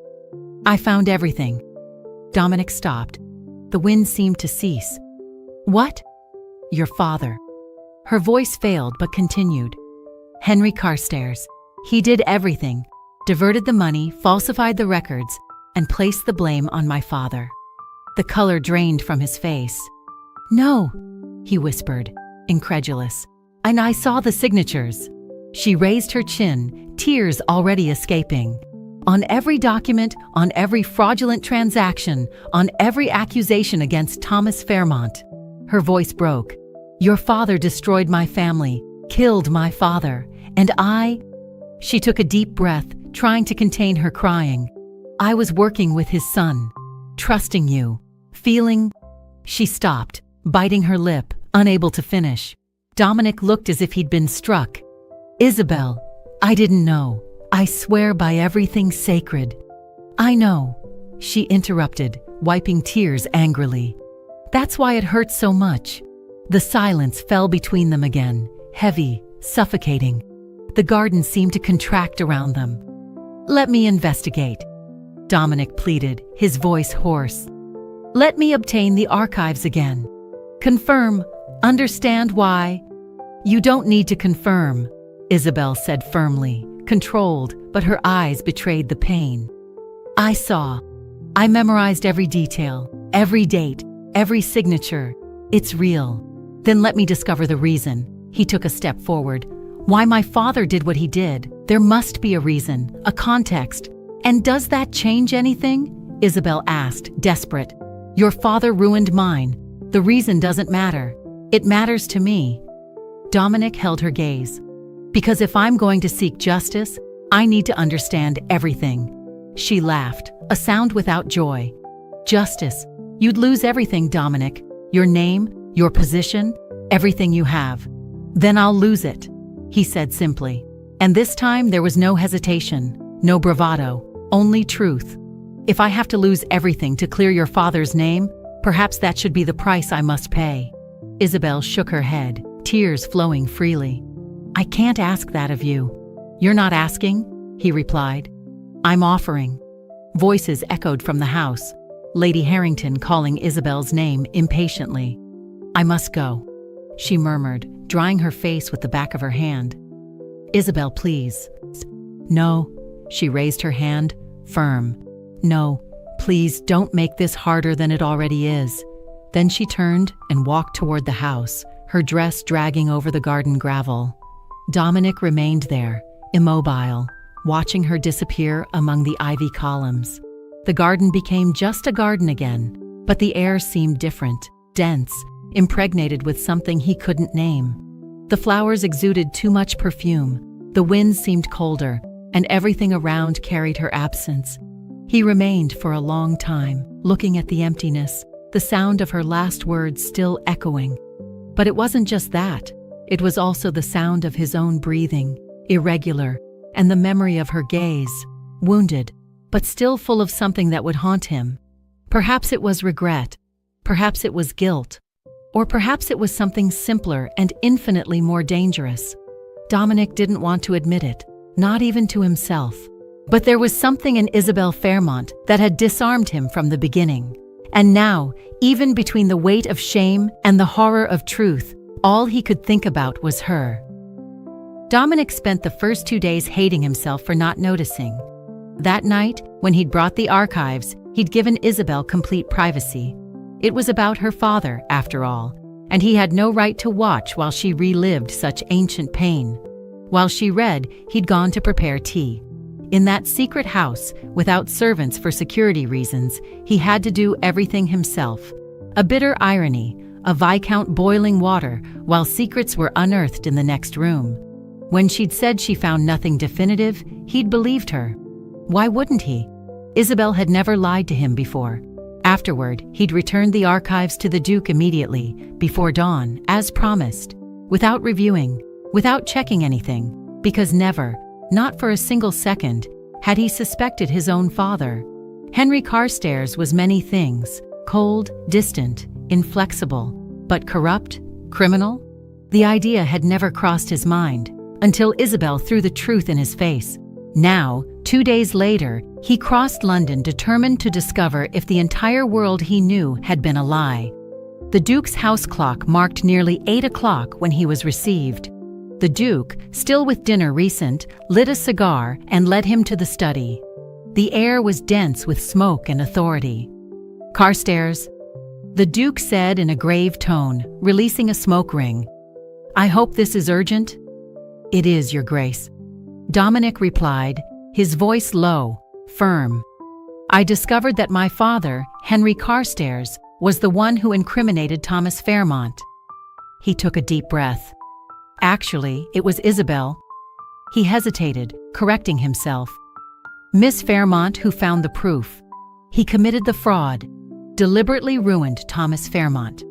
"I found everything." Dominic stopped. The wind seemed to cease. "What?" "Your father." Her voice failed but continued. "Henry Carstairs. He did everything, diverted the money, falsified the records, and placed the blame on my father." The color drained from his face. "No," he whispered, incredulous. "And I saw the signatures." She raised her chin, tears already escaping. "On every document, on every fraudulent transaction, on every accusation against Thomas Fairmont." Her voice broke. "Your father destroyed my family, killed my father, and I—" She took a deep breath, trying to contain her crying. "I was working with his son, trusting you, feeling—" She stopped, biting her lip, unable to finish. Dominic looked as if he'd been struck. "Isabel, I didn't know. I swear by everything sacred." "I know," she interrupted, wiping tears angrily. "That's why it hurts so much." The silence fell between them again, heavy, suffocating. The garden seemed to contract around them. "Let me investigate," Dominic pleaded, his voice hoarse. "Let me obtain the archives again. Confirm, understand why." "You don't need to confirm," Isabel said firmly, controlled, but her eyes betrayed the pain. "I saw. I memorized every detail, every date, every signature. It's real." "Then let me discover the reason." He took a step forward. "Why my father did what he did. There must be a reason, a context. And does that change anything?" Isabel asked, desperate. "Your father ruined mine. The reason doesn't matter. It matters to me." Dominic held her gaze. "Because if I'm going to seek justice, I need to understand everything." She laughed, a sound without joy. "Justice? You'd lose everything, Dominic. Your name, your position, everything you have." "Then I'll lose it," he said simply. And this time there was no hesitation, no bravado, only truth. "If I have to lose everything to clear your father's name, perhaps that should be the price I must pay." Isabel shook her head, tears flowing freely. "I can't ask that of you." "You're not asking," he replied. "I'm offering." Voices echoed from the house, Lady Harrington calling Isabel's name impatiently. "I must go," she murmured, drying her face with the back of her hand. "Isabel, please." No, she raised her hand, firm. No, please don't make this harder than it already is. Then she turned and walked toward the house, her dress dragging over the garden gravel. Dominic remained there, immobile, watching her disappear among the ivy columns. The garden became just a garden again, but the air seemed different, dense, impregnated with something he couldn't name. The flowers exuded too much perfume, the wind seemed colder, and everything around carried her absence. He remained for a long time, looking at the emptiness, the sound of her last words still echoing. But it wasn't just that. It was also the sound of his own breathing, irregular, and the memory of her gaze, wounded, but still full of something that would haunt him. Perhaps it was regret, perhaps it was guilt, or perhaps it was something simpler and infinitely more dangerous. Dominic didn't want to admit it, not even to himself. But there was something in Isabel Fairmont that had disarmed him from the beginning. And now, even between the weight of shame and the horror of truth, all he could think about was her. Dominic spent the first 2 days hating himself for not noticing. That night, when he'd brought the archives, he'd given Isabel complete privacy. It was about her father, after all, and he had no right to watch while she relived such ancient pain. While she read, he'd gone to prepare tea. In that secret house, without servants for security reasons, he had to do everything himself. A bitter irony, a Viscount boiling water, while secrets were unearthed in the next room. When she'd said she found nothing definitive, he'd believed her. Why wouldn't he? Isabel had never lied to him before. Afterward, he'd returned the archives to the Duke immediately, before dawn, as promised, without reviewing, without checking anything, because never, not for a single second, had he suspected his own father. Henry Carstairs was many things, cold, distant, inflexible, but corrupt, criminal? The idea had never crossed his mind, until Isabel threw the truth in his face. Now, 2 days later, he crossed London determined to discover if the entire world he knew had been a lie. The Duke's house clock marked nearly 8 o'clock when he was received. The Duke, still with dinner recent, lit a cigar and led him to the study. The air was dense with smoke and authority. "Carstairs," the Duke said in a grave tone, releasing a smoke ring. "I hope this is urgent?" "It is, Your Grace." Dominic replied, his voice low, firm. "I discovered that my father, Henry Carstairs, was the one who incriminated Thomas Fairmont." He took a deep breath. "Actually, it was Isabel." He hesitated, correcting himself. "Miss Fairmont who found the proof. He committed the fraud, deliberately ruined Thomas Fairmont."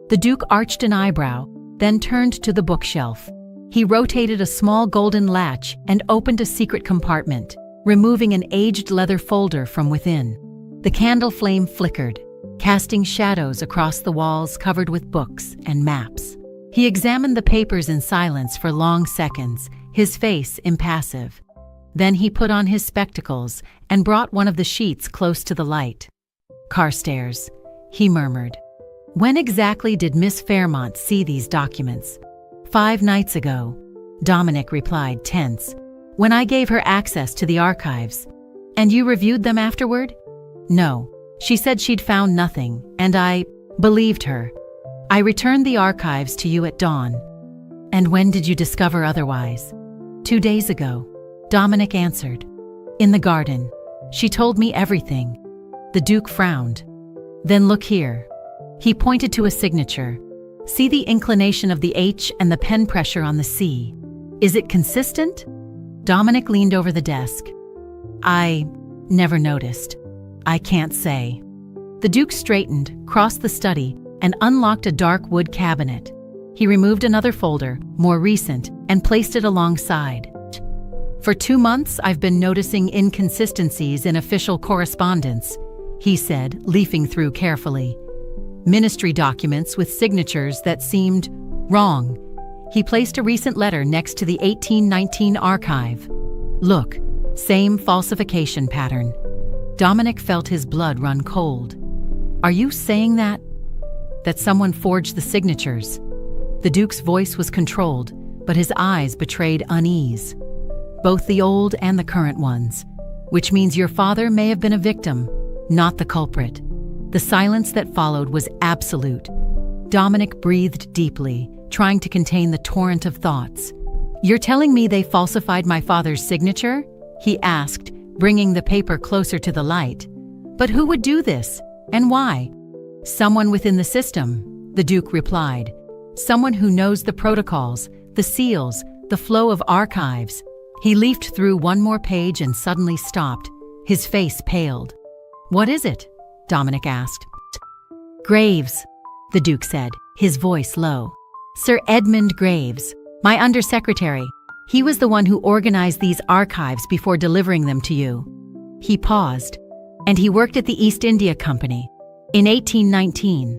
The Duke arched an eyebrow, then turned to the bookshelf. He rotated a small golden latch and opened a secret compartment, removing an aged leather folder from within. The candle flame flickered, casting shadows across the walls covered with books and maps. He examined the papers in silence for long seconds, his face impassive. Then he put on his spectacles and brought one of the sheets close to the light. "Carstairs," he murmured. "When exactly did Miss Fairmont see these documents?" "5 nights ago," Dominic replied, tense. "When I gave her access to the archives." "And you reviewed them afterward?" "No. She said she'd found nothing, and I believed her. I returned the archives to you at dawn." "And when did you discover otherwise?" "2 days ago," Dominic answered. "In the garden. She told me everything." The Duke frowned. "Then look here." He pointed to a signature. "See the inclination of the H and the pen pressure on the C. Is it consistent?" Dominic leaned over the desk. "I never noticed. I can't say." The Duke straightened, crossed the study, and unlocked a dark wood cabinet. He removed another folder, more recent, and placed it alongside. "For 2 months, I've been noticing inconsistencies in official correspondence," he said, leafing through carefully. "Ministry documents with signatures that seemed wrong." He placed a recent letter next to the 1819 archive. "Look, same falsification pattern." Dominic felt his blood run cold. "Are you saying that someone forged the signatures?" The Duke's voice was controlled, but his eyes betrayed unease. both the old and the current ones, which means your father may have been a victim, not the culprit. The silence that followed was absolute. Dominic breathed deeply, trying to contain the torrent of thoughts. "You're telling me they falsified my father's signature?" he asked, bringing the paper closer to the light. "But who would do this, and why?" "Someone within the system," the Duke replied. "Someone who knows the protocols, the seals, the flow of archives." He leafed through one more page and suddenly stopped. His face paled. "What is it?" Dominic asked. "Graves," the Duke said, his voice low. "Sir Edmund Graves, my undersecretary. He was the one who organized these archives before delivering them to you." He paused. "And he worked at the East India Company in 1819.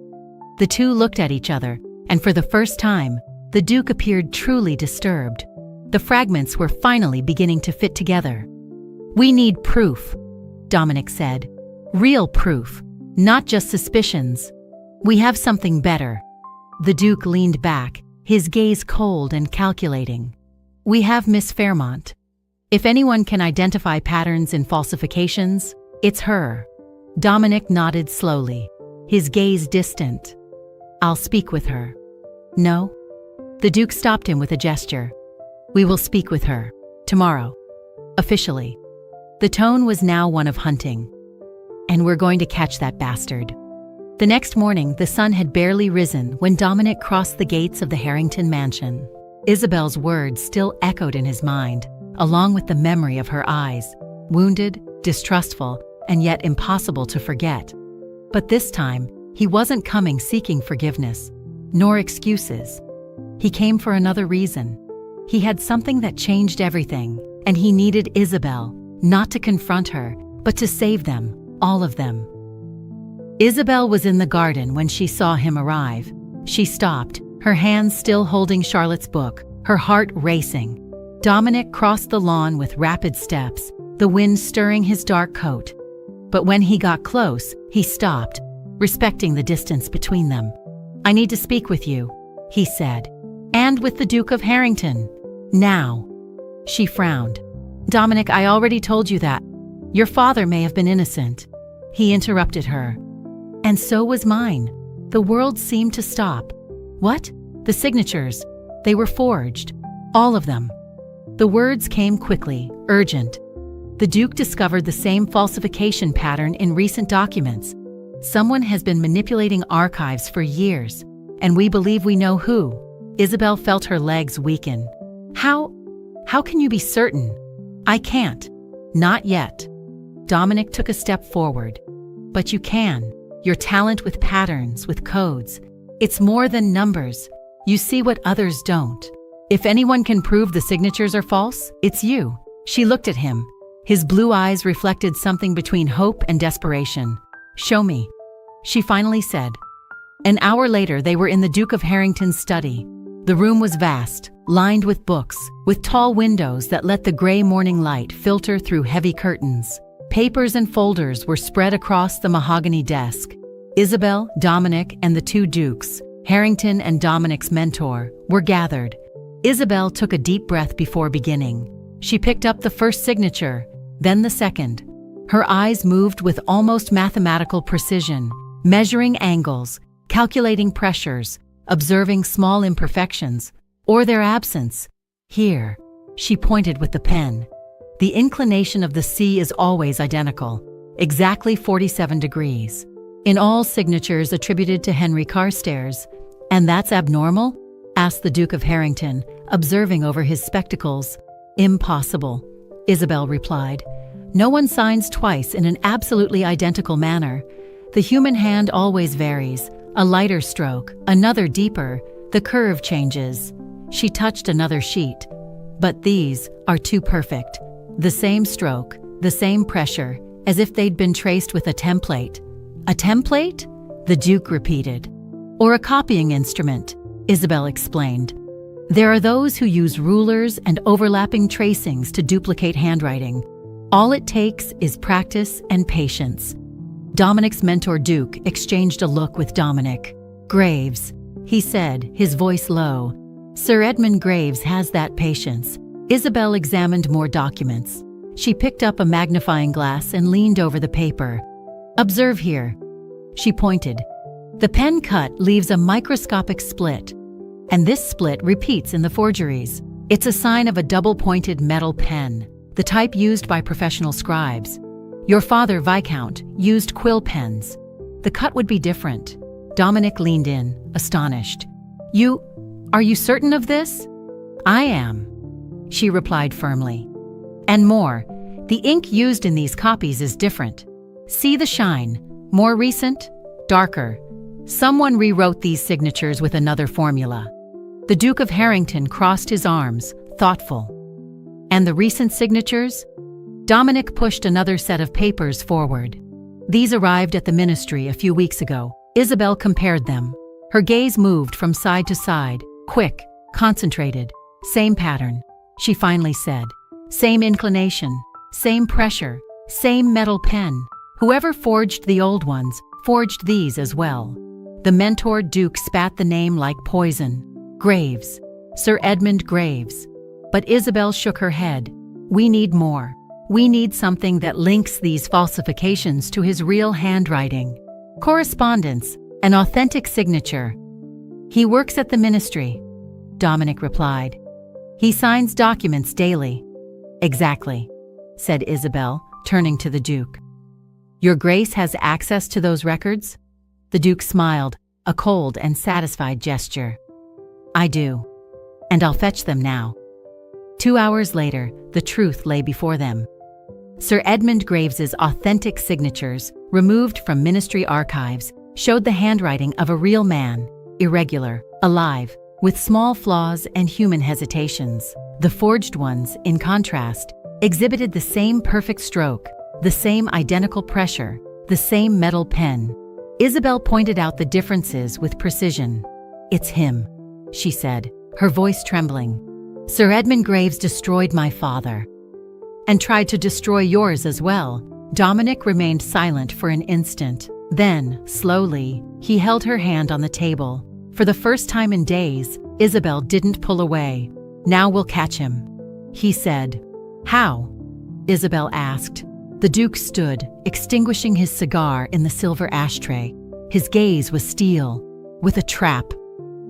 The two looked at each other, and for the first time, the Duke appeared truly disturbed. The fragments were finally beginning to fit together. "We need proof," Dominic said. "Real proof, not just suspicions. We have something better." The Duke leaned back, his gaze cold and calculating. "We have Miss Fairmont. If anyone can identify patterns in falsifications, it's her." Dominic nodded slowly, his gaze distant. "I'll speak with her." "No?" The Duke stopped him with a gesture. "We will speak with her. Tomorrow. Officially." The tone was now one of hunting. "And we're going to catch that bastard." The next morning, the sun had barely risen when Dominic crossed the gates of the Harrington mansion. Isabel's words still echoed in his mind, along with the memory of her eyes, wounded, distrustful, and yet impossible to forget. But this time, he wasn't coming seeking forgiveness, nor excuses. He came for another reason. He had something that changed everything, and he needed Isabel, not to confront her, but to save them, all of them. Isabel was in the garden when she saw him arrive. She stopped, her hands still holding Charlotte's book, her heart racing. Dominic crossed the lawn with rapid steps, the wind stirring his dark coat. But when he got close, he stopped, respecting the distance between them. "I need to speak with you," he said. "And with the Duke of Harrington. Now." She frowned. "Dominic, I already told you that. Your father may have been innocent." He interrupted her. "And so was mine." The world seemed to stop. "What?" "The signatures. They were forged. All of them." The words came quickly, urgent. The Duke discovered the same falsification pattern in recent documents. "Someone has been manipulating archives for years, and we believe we know who." Isabel felt her legs weaken. How can you be certain?" "I can't. Not yet." Dominic took a step forward. "But you can. Your talent with patterns, with codes. It's more than numbers. You see what others don't. If anyone can prove the signatures are false, it's you." She looked at him. His blue eyes reflected something between hope and desperation. "Show me," she finally said. An hour later, they were in the Duke of Harrington's study. The room was vast, lined with books, with tall windows that let the gray morning light filter through heavy curtains. Papers and folders were spread across the mahogany desk. Isabel, Dominic, and the two dukes, Harrington and Dominic's mentor, were gathered. Isabel took a deep breath before beginning. She picked up the first signature, then the second. Her eyes moved with almost mathematical precision, measuring angles, calculating pressures, observing small imperfections, or their absence. "Here," she pointed with the pen. "The inclination of the sea is always identical, exactly 47 degrees. In all signatures attributed to Henry Carstairs. And that's abnormal?" asked the Duke of Harrington, observing over his spectacles. "Impossible," Isabel replied. "No one signs twice in an absolutely identical manner. The human hand always varies. A lighter stroke, another deeper, the curve changes." She touched another sheet. "But these are too perfect. The same stroke, the same pressure, as if they'd been traced with a template." "A template?" the Duke repeated. "Or a copying instrument," Isabel explained. "There are those who use rulers and overlapping tracings to duplicate handwriting. All it takes is practice and patience." Dominic's mentor Duke exchanged a look with Dominic. "Graves," he said, his voice low. "Sir Edmund Graves has that patience. Isabel examined more documents. She picked up a magnifying glass and leaned over the paper. "Observe here." She pointed. "The pen cut leaves a microscopic split, and this split repeats in the forgeries. It's a sign of a double-pointed metal pen, the type used by professional scribes. Your father, Viscount, used quill pens. The cut would be different." Dominic leaned in, astonished. Are you certain of this?" "I am," she replied firmly. "And more, the ink used in these copies is different. See the shine, more recent, darker. Someone rewrote these signatures with another formula." The Duke of Harrington crossed his arms, thoughtful. "And the recent signatures?" Dominic pushed another set of papers forward. "These arrived at the ministry a few weeks ago." Isabel compared them. Her gaze moved from side to side, quick, concentrated. "Same pattern," she finally said. "Same inclination, same pressure, same metal pen. Whoever forged the old ones forged these as well." The mentor Duke spat the name like poison. "Graves. Sir Edmund Graves." But Isabel shook her head. "We need more. We need something that links these falsifications to his real handwriting. Correspondence, an authentic signature." "He works at the ministry," Dominic replied. "He signs documents daily." "Exactly," said Isabel, turning to the Duke. "Your Grace has access to those records?" The Duke smiled, a cold and satisfied gesture. "I do, and I'll fetch them now." 2 hours later, the truth lay before them. Sir Edmund Graves's authentic signatures, removed from ministry archives, showed the handwriting of a real man, irregular, alive, with small flaws and human hesitations. The forged ones, in contrast, exhibited the same perfect stroke, the same identical pressure, the same metal pen. Isabel pointed out the differences with precision. "It's him," she said, her voice trembling. "Sir Edmund Graves destroyed my father, and tried to destroy yours as well." Dominic remained silent for an instant. Then, slowly, he held her hand on the table. For the first time in days, Isabel didn't pull away. "Now we'll catch him," he said. "How?" Isabel asked. The Duke stood, extinguishing his cigar in the silver ashtray. His gaze was steel. "With a trap,"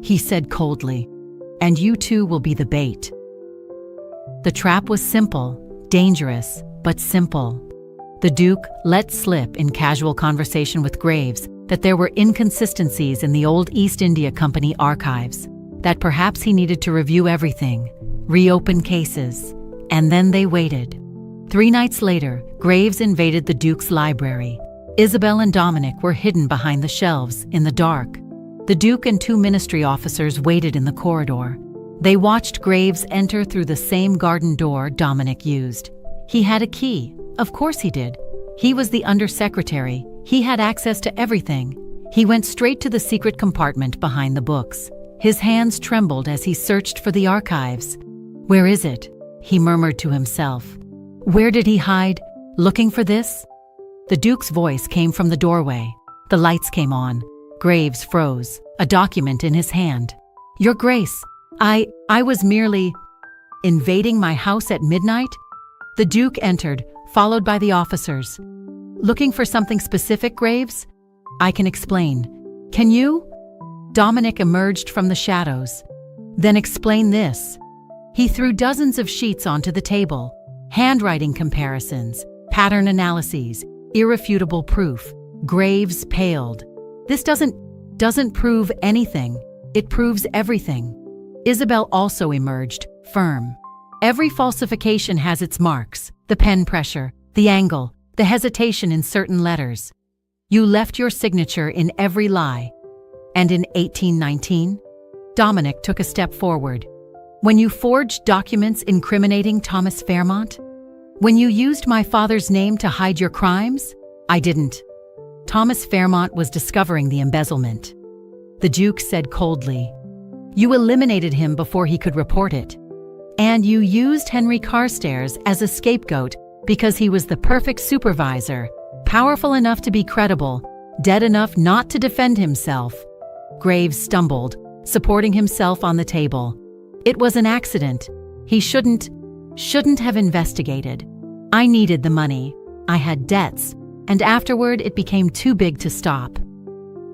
he said coldly. "And you two will be the bait." The trap was simple, dangerous, but simple. The Duke let slip in casual conversation with Graves that there were inconsistencies in the old East India Company archives, that perhaps he needed to review everything, reopen cases, and then they waited. 3 nights later, Graves invaded the Duke's library. Isabel and Dominic were hidden behind the shelves, in the dark. The Duke and 2 ministry officers waited in the corridor. They watched Graves enter through the same garden door Dominic used. He had a key. Of course he did. He was the undersecretary. He had access to everything. He went straight to the secret compartment behind the books. His hands trembled as he searched for the archives. "Where is it?" he murmured to himself. "Where did he hide, looking for this?" The Duke's voice came from the doorway. The lights came on. Graves froze, a document in his hand. "Your Grace, I was merely invading my house at midnight?" The Duke entered, followed by the officers. "Looking for something specific, Graves?" "I can explain. Can you?" Dominic emerged from the shadows. "Then explain this." He threw dozens of sheets onto the table. Handwriting comparisons, pattern analyses, irrefutable proof. Graves paled. "This doesn't prove anything. It proves everything." Isabel also emerged, firm. "Every falsification has its marks, the pen pressure, the angle, the hesitation in certain letters. You left your signature in every lie." "And in 1819? Dominic took a step forward. "When you forged documents incriminating Thomas Fairmont? When you used my father's name to hide your crimes?" "I didn't." Thomas Fairmont was discovering the embezzlement. The Duke said coldly. "You eliminated him before he could report it. And you used Henry Carstairs as a scapegoat because he was the perfect supervisor, powerful enough to be credible, dead enough not to defend himself." Graves stumbled, supporting himself on the table. "It was an accident. He shouldn't..." Shouldn't have investigated. I needed the money. I had debts, and afterward it became too big to stop.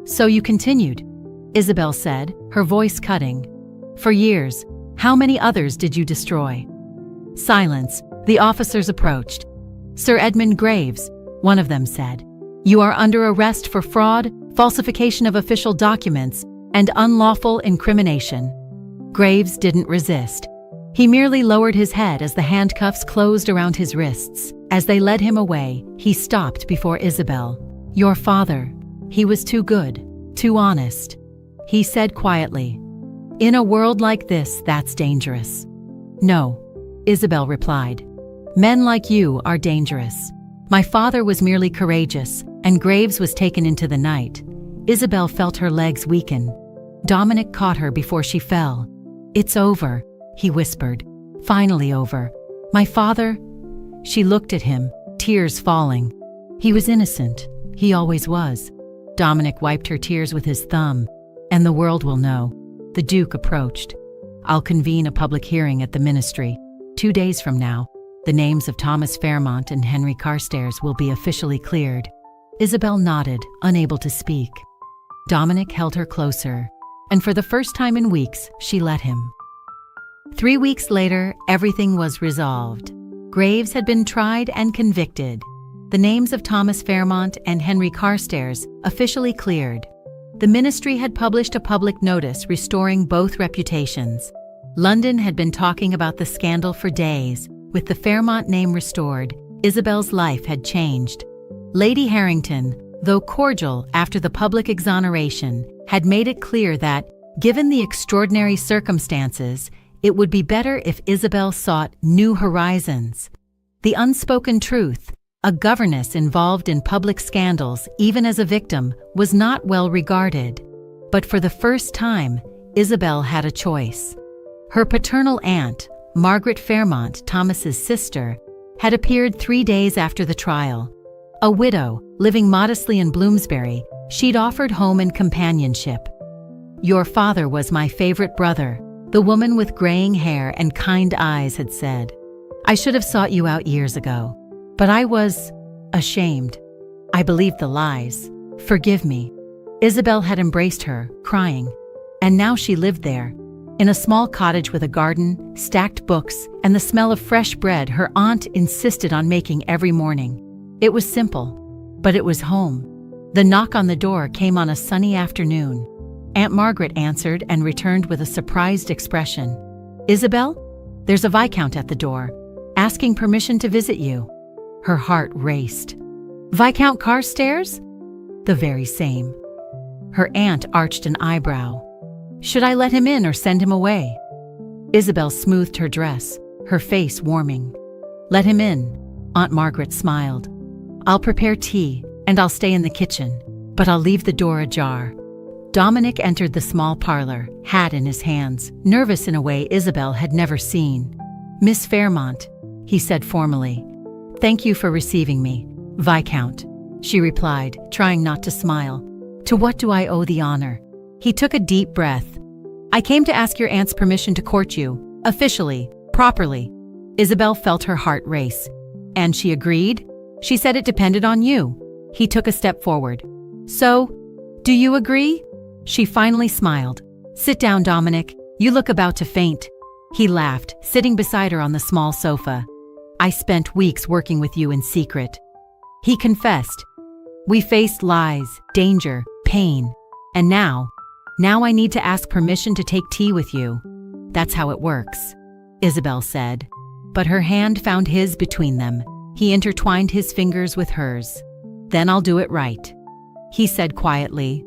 So you continued, Isabel said, her voice cutting. For years, how many others did you destroy? Silence. The officers approached. Sir Edmund Graves, one of them said, you are under arrest for fraud, falsification of official documents, and unlawful incrimination. Graves didn't resist. He merely lowered his head as the handcuffs closed around his wrists. As they led him away, he stopped before Isabel. Your father. He was too good, too honest. He said quietly. In a world like this, that's dangerous. No, Isabel replied. Men like you are dangerous. My father was merely courageous, and Graves was taken into the night. Isabel felt her legs weaken. Dominic caught her before she fell. It's over, he whispered. Finally over. My father? She looked at him, tears falling. He was innocent. He always was. Dominic wiped her tears with his thumb. And the world will know. The Duke approached. I'll convene a public hearing at the ministry. 2 days from now, the names of Thomas Fairmont and Henry Carstairs will be officially cleared. Isabel nodded, unable to speak. Dominic held her closer, and for the first time in weeks, she let him. 3 weeks later, everything was resolved. Graves had been tried and convicted. The names of Thomas Fairmont and Henry Carstairs officially cleared. The ministry had published a public notice restoring both reputations. London had been talking about the scandal for days. With the Fairmont name restored, Isabel's life had changed. Lady Harrington, though cordial after the public exoneration, had made it clear that, given the extraordinary circumstances, it would be better if Isabel sought new horizons. The unspoken truth, a governess involved in public scandals, even as a victim, was not well regarded. But for the first time, Isabel had a choice. Her paternal aunt, Margaret Fairmont, Thomas's sister, had appeared 3 days after the trial. A widow, living modestly in Bloomsbury, she'd offered home and companionship. Your father was my favorite brother, the woman with graying hair and kind eyes had said. I should have sought you out years ago. But I was ashamed. I believed the lies. Forgive me. Isabel had embraced her, crying. And now she lived there. In a small cottage with a garden, stacked books, and the smell of fresh bread her aunt insisted on making every morning. It was simple, but it was home. The knock on the door came on a sunny afternoon. Aunt Margaret answered and returned with a surprised expression. Isabel? There's a Viscount at the door, asking permission to visit you. Her heart raced. Viscount Carstairs? The very same. Her aunt arched an eyebrow. Should I let him in or send him away? Isabel smoothed her dress, her face warming. Let him in, Aunt Margaret smiled. I'll prepare tea, and I'll stay in the kitchen, but I'll leave the door ajar. Dominic entered the small parlor, hat in his hands, nervous in a way Isabel had never seen. Miss Fairmont, he said formally. Thank you for receiving me, Viscount, she replied, trying not to smile. To what do I owe the honor? He took a deep breath. I came to ask your aunt's permission to court you, officially, properly. Isabel felt her heart race. And she agreed? She said it depended on you. He took a step forward. So, do you agree? She finally smiled. Sit down, Dominic. You look about to faint. He laughed, sitting beside her on the small sofa. I spent weeks working with you in secret. He confessed. We faced lies, danger, pain. And now I need to ask permission to take tea with you. That's how it works, Isabel said. But her hand found his between them. He intertwined his fingers with hers. Then I'll do it right, he said quietly.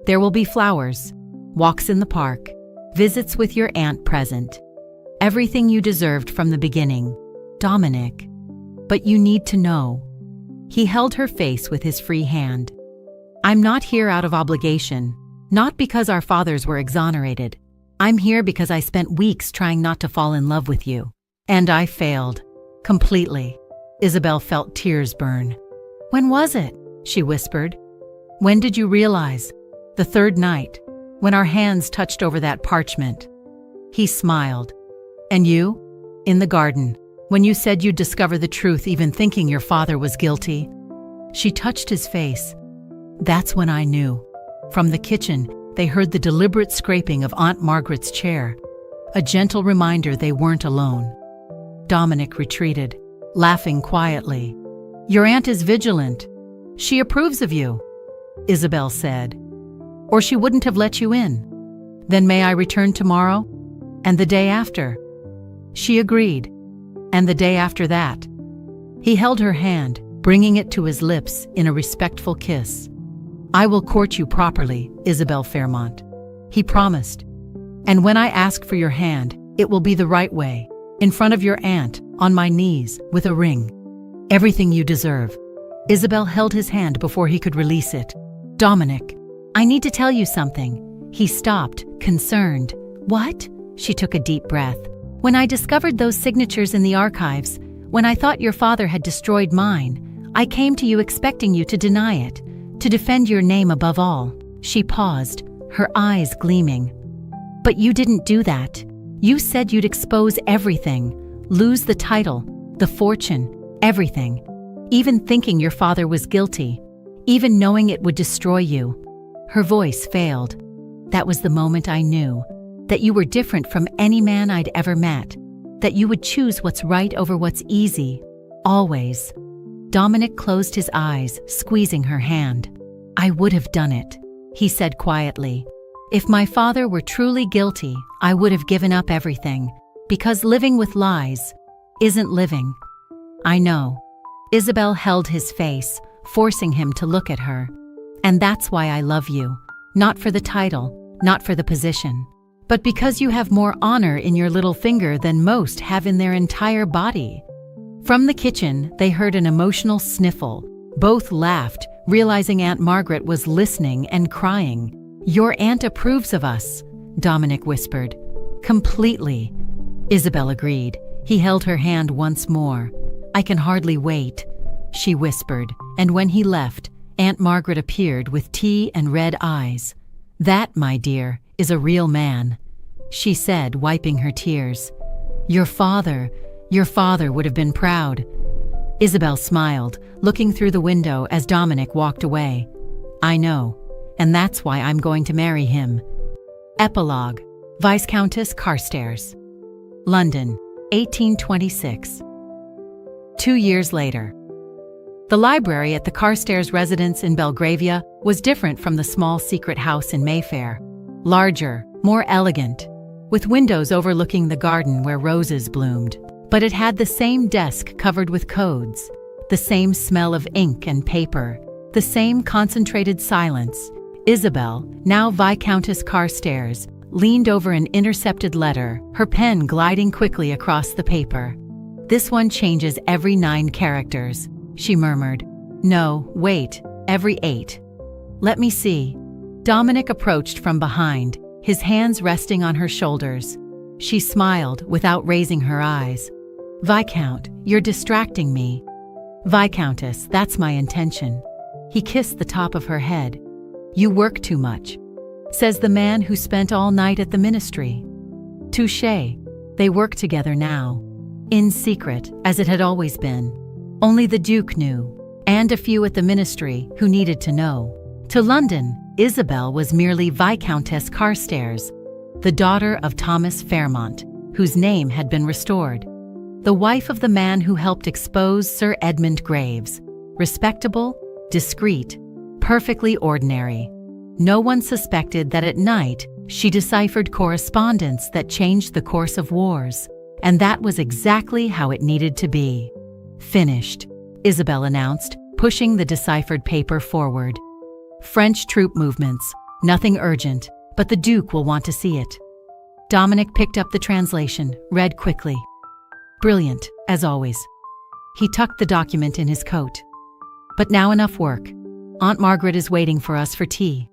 There will be flowers, walks in the park, visits with your aunt present. Everything you deserved from the beginning, Dominic. But you need to know. He held her face with his free hand. I'm not here out of obligation, not because our fathers were exonerated. I'm here because I spent weeks trying not to fall in love with you. And I failed. Completely. Isabel felt tears burn. When was it? She whispered. When did you realize? The third night, when our hands touched over that parchment. He smiled. And you? In the garden, When you said you'd discover the truth even thinking your father was guilty. She touched his face. That's when I knew. From the kitchen, they heard the deliberate scraping of Aunt Margaret's chair, a gentle reminder they weren't alone. Dominic retreated, laughing quietly. Your aunt is vigilant. She approves of you, Isabel said. Or she wouldn't have let you in. Then may I return tomorrow? And the day after? She agreed. And the day after that. He held her hand, bringing it to his lips in a respectful kiss. I will court you properly, Isabel Fairmont. He promised. And when I ask for your hand, it will be the right way, in front of your aunt, on my knees, with a ring. Everything you deserve. Isabel held his hand before he could release it. Dominic, I need to tell you something. He stopped, concerned. What? She took a deep breath. When I discovered those signatures in the archives, when I thought your father had destroyed mine, I came to you expecting you to deny it, to defend your name above all. She paused, her eyes gleaming. But you didn't do that. You said you'd expose everything, lose the title, the fortune, everything. Even thinking your father was guilty, even knowing it would destroy you. Her voice failed. That was the moment I knew that you were different from any man I'd ever met, that you would choose what's right over what's easy, always. Dominic closed his eyes, squeezing her hand. I would have done it, he said quietly. If my father were truly guilty, I would have given up everything, because living with lies isn't living. I know. Isabel held his face, forcing him to look at her. And that's why I love you. Not for the title, not for the position, but because you have more honor in your little finger than most have in their entire body. From the kitchen, they heard an emotional sniffle. Both laughed, realizing Aunt Margaret was listening and crying. Your aunt approves of us, Dominic whispered. Completely. Isabel agreed. He held her hand once more. I can hardly wait, she whispered, and when he left, Aunt Margaret appeared with tea and red eyes. That, my dear, is a real man, she said, wiping her tears. Your father would have been proud. Isabel smiled, looking through the window as Dominic walked away. I know, and that's why I'm going to marry him. Epilogue. Viscountess Carstairs. London, 1826. 2 years later. The library at the Carstairs residence in Belgravia was different from the small secret house in Mayfair. Larger, more elegant, with windows overlooking the garden where roses bloomed. But it had the same desk covered with codes, the same smell of ink and paper, the same concentrated silence. Isabel, now Viscountess Carstairs, leaned over an intercepted letter, her pen gliding quickly across the paper. This one changes every 9 characters, she murmured. No, wait, every 8. Let me see. Dominic approached from behind, his hands resting on her shoulders. She smiled without raising her eyes. Viscount, you're distracting me. Viscountess, that's my intention. He kissed the top of her head. You work too much, says the man who spent all night at the ministry. Touché. They work together now. In secret, as it had always been. Only the Duke knew, and a few at the ministry who needed to know. To London, Isabel was merely Viscountess Carstairs, the daughter of Thomas Fairmont, whose name had been restored. The wife of the man who helped expose Sir Edmund Graves. Respectable, discreet, perfectly ordinary. No one suspected that at night she deciphered correspondence that changed the course of wars. And that was exactly how it needed to be. Finished, Isabel announced, pushing the deciphered paper forward. French troop movements, nothing urgent, but the Duke will want to see it. Dominic picked up the translation, read quickly. Brilliant, as always. He tucked the document in his coat. But now enough work. Aunt Margaret is waiting for us for tea.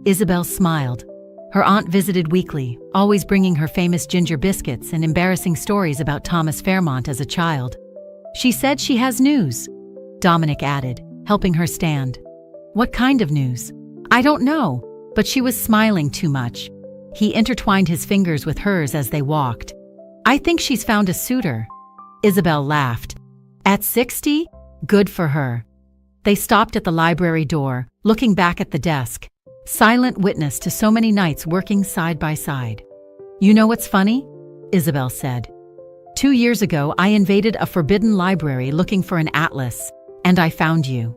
Isabel smiled. Her aunt visited weekly, always bringing her famous ginger biscuits and embarrassing stories about Thomas Fairmont as a child. She said she has news, Dominic added, helping her stand. What kind of news? I don't know, but she was smiling too much. He intertwined his fingers with hers as they walked. I think she's found a suitor. Isabel laughed. At 60? Good for her. They stopped at the library door, looking back at the desk, silent witness to so many nights working side by side. You know what's funny? Isabel said. 2 years ago, I invaded a forbidden library looking for an atlas, and I found you.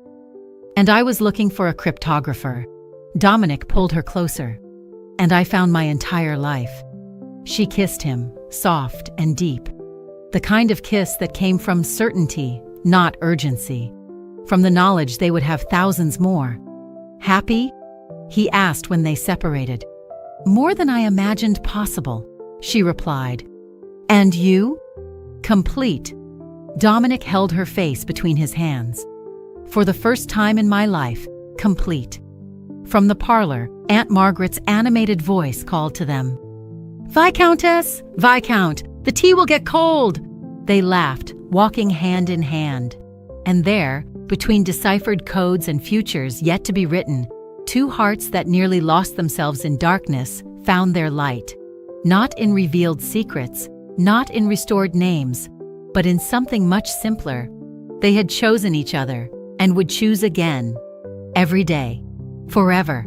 And I was looking for a cryptographer. Dominic pulled her closer. And I found my entire life. She kissed him, soft and deep. The kind of kiss that came from certainty, not urgency. From the knowledge they would have thousands more. Happy? He asked when they separated. More than I imagined possible, she replied. And you? Complete. Dominic held her face between his hands. For the first time in my life, complete. From the parlor, Aunt Margaret's animated voice called to them. Viscountess! Viscount! The tea will get cold! They laughed, walking hand in hand. And there, between deciphered codes and futures yet to be written, two hearts that nearly lost themselves in darkness found their light. Not in revealed secrets, not in restored names, but in something much simpler. They had chosen each other and would choose again. Every day. Forever.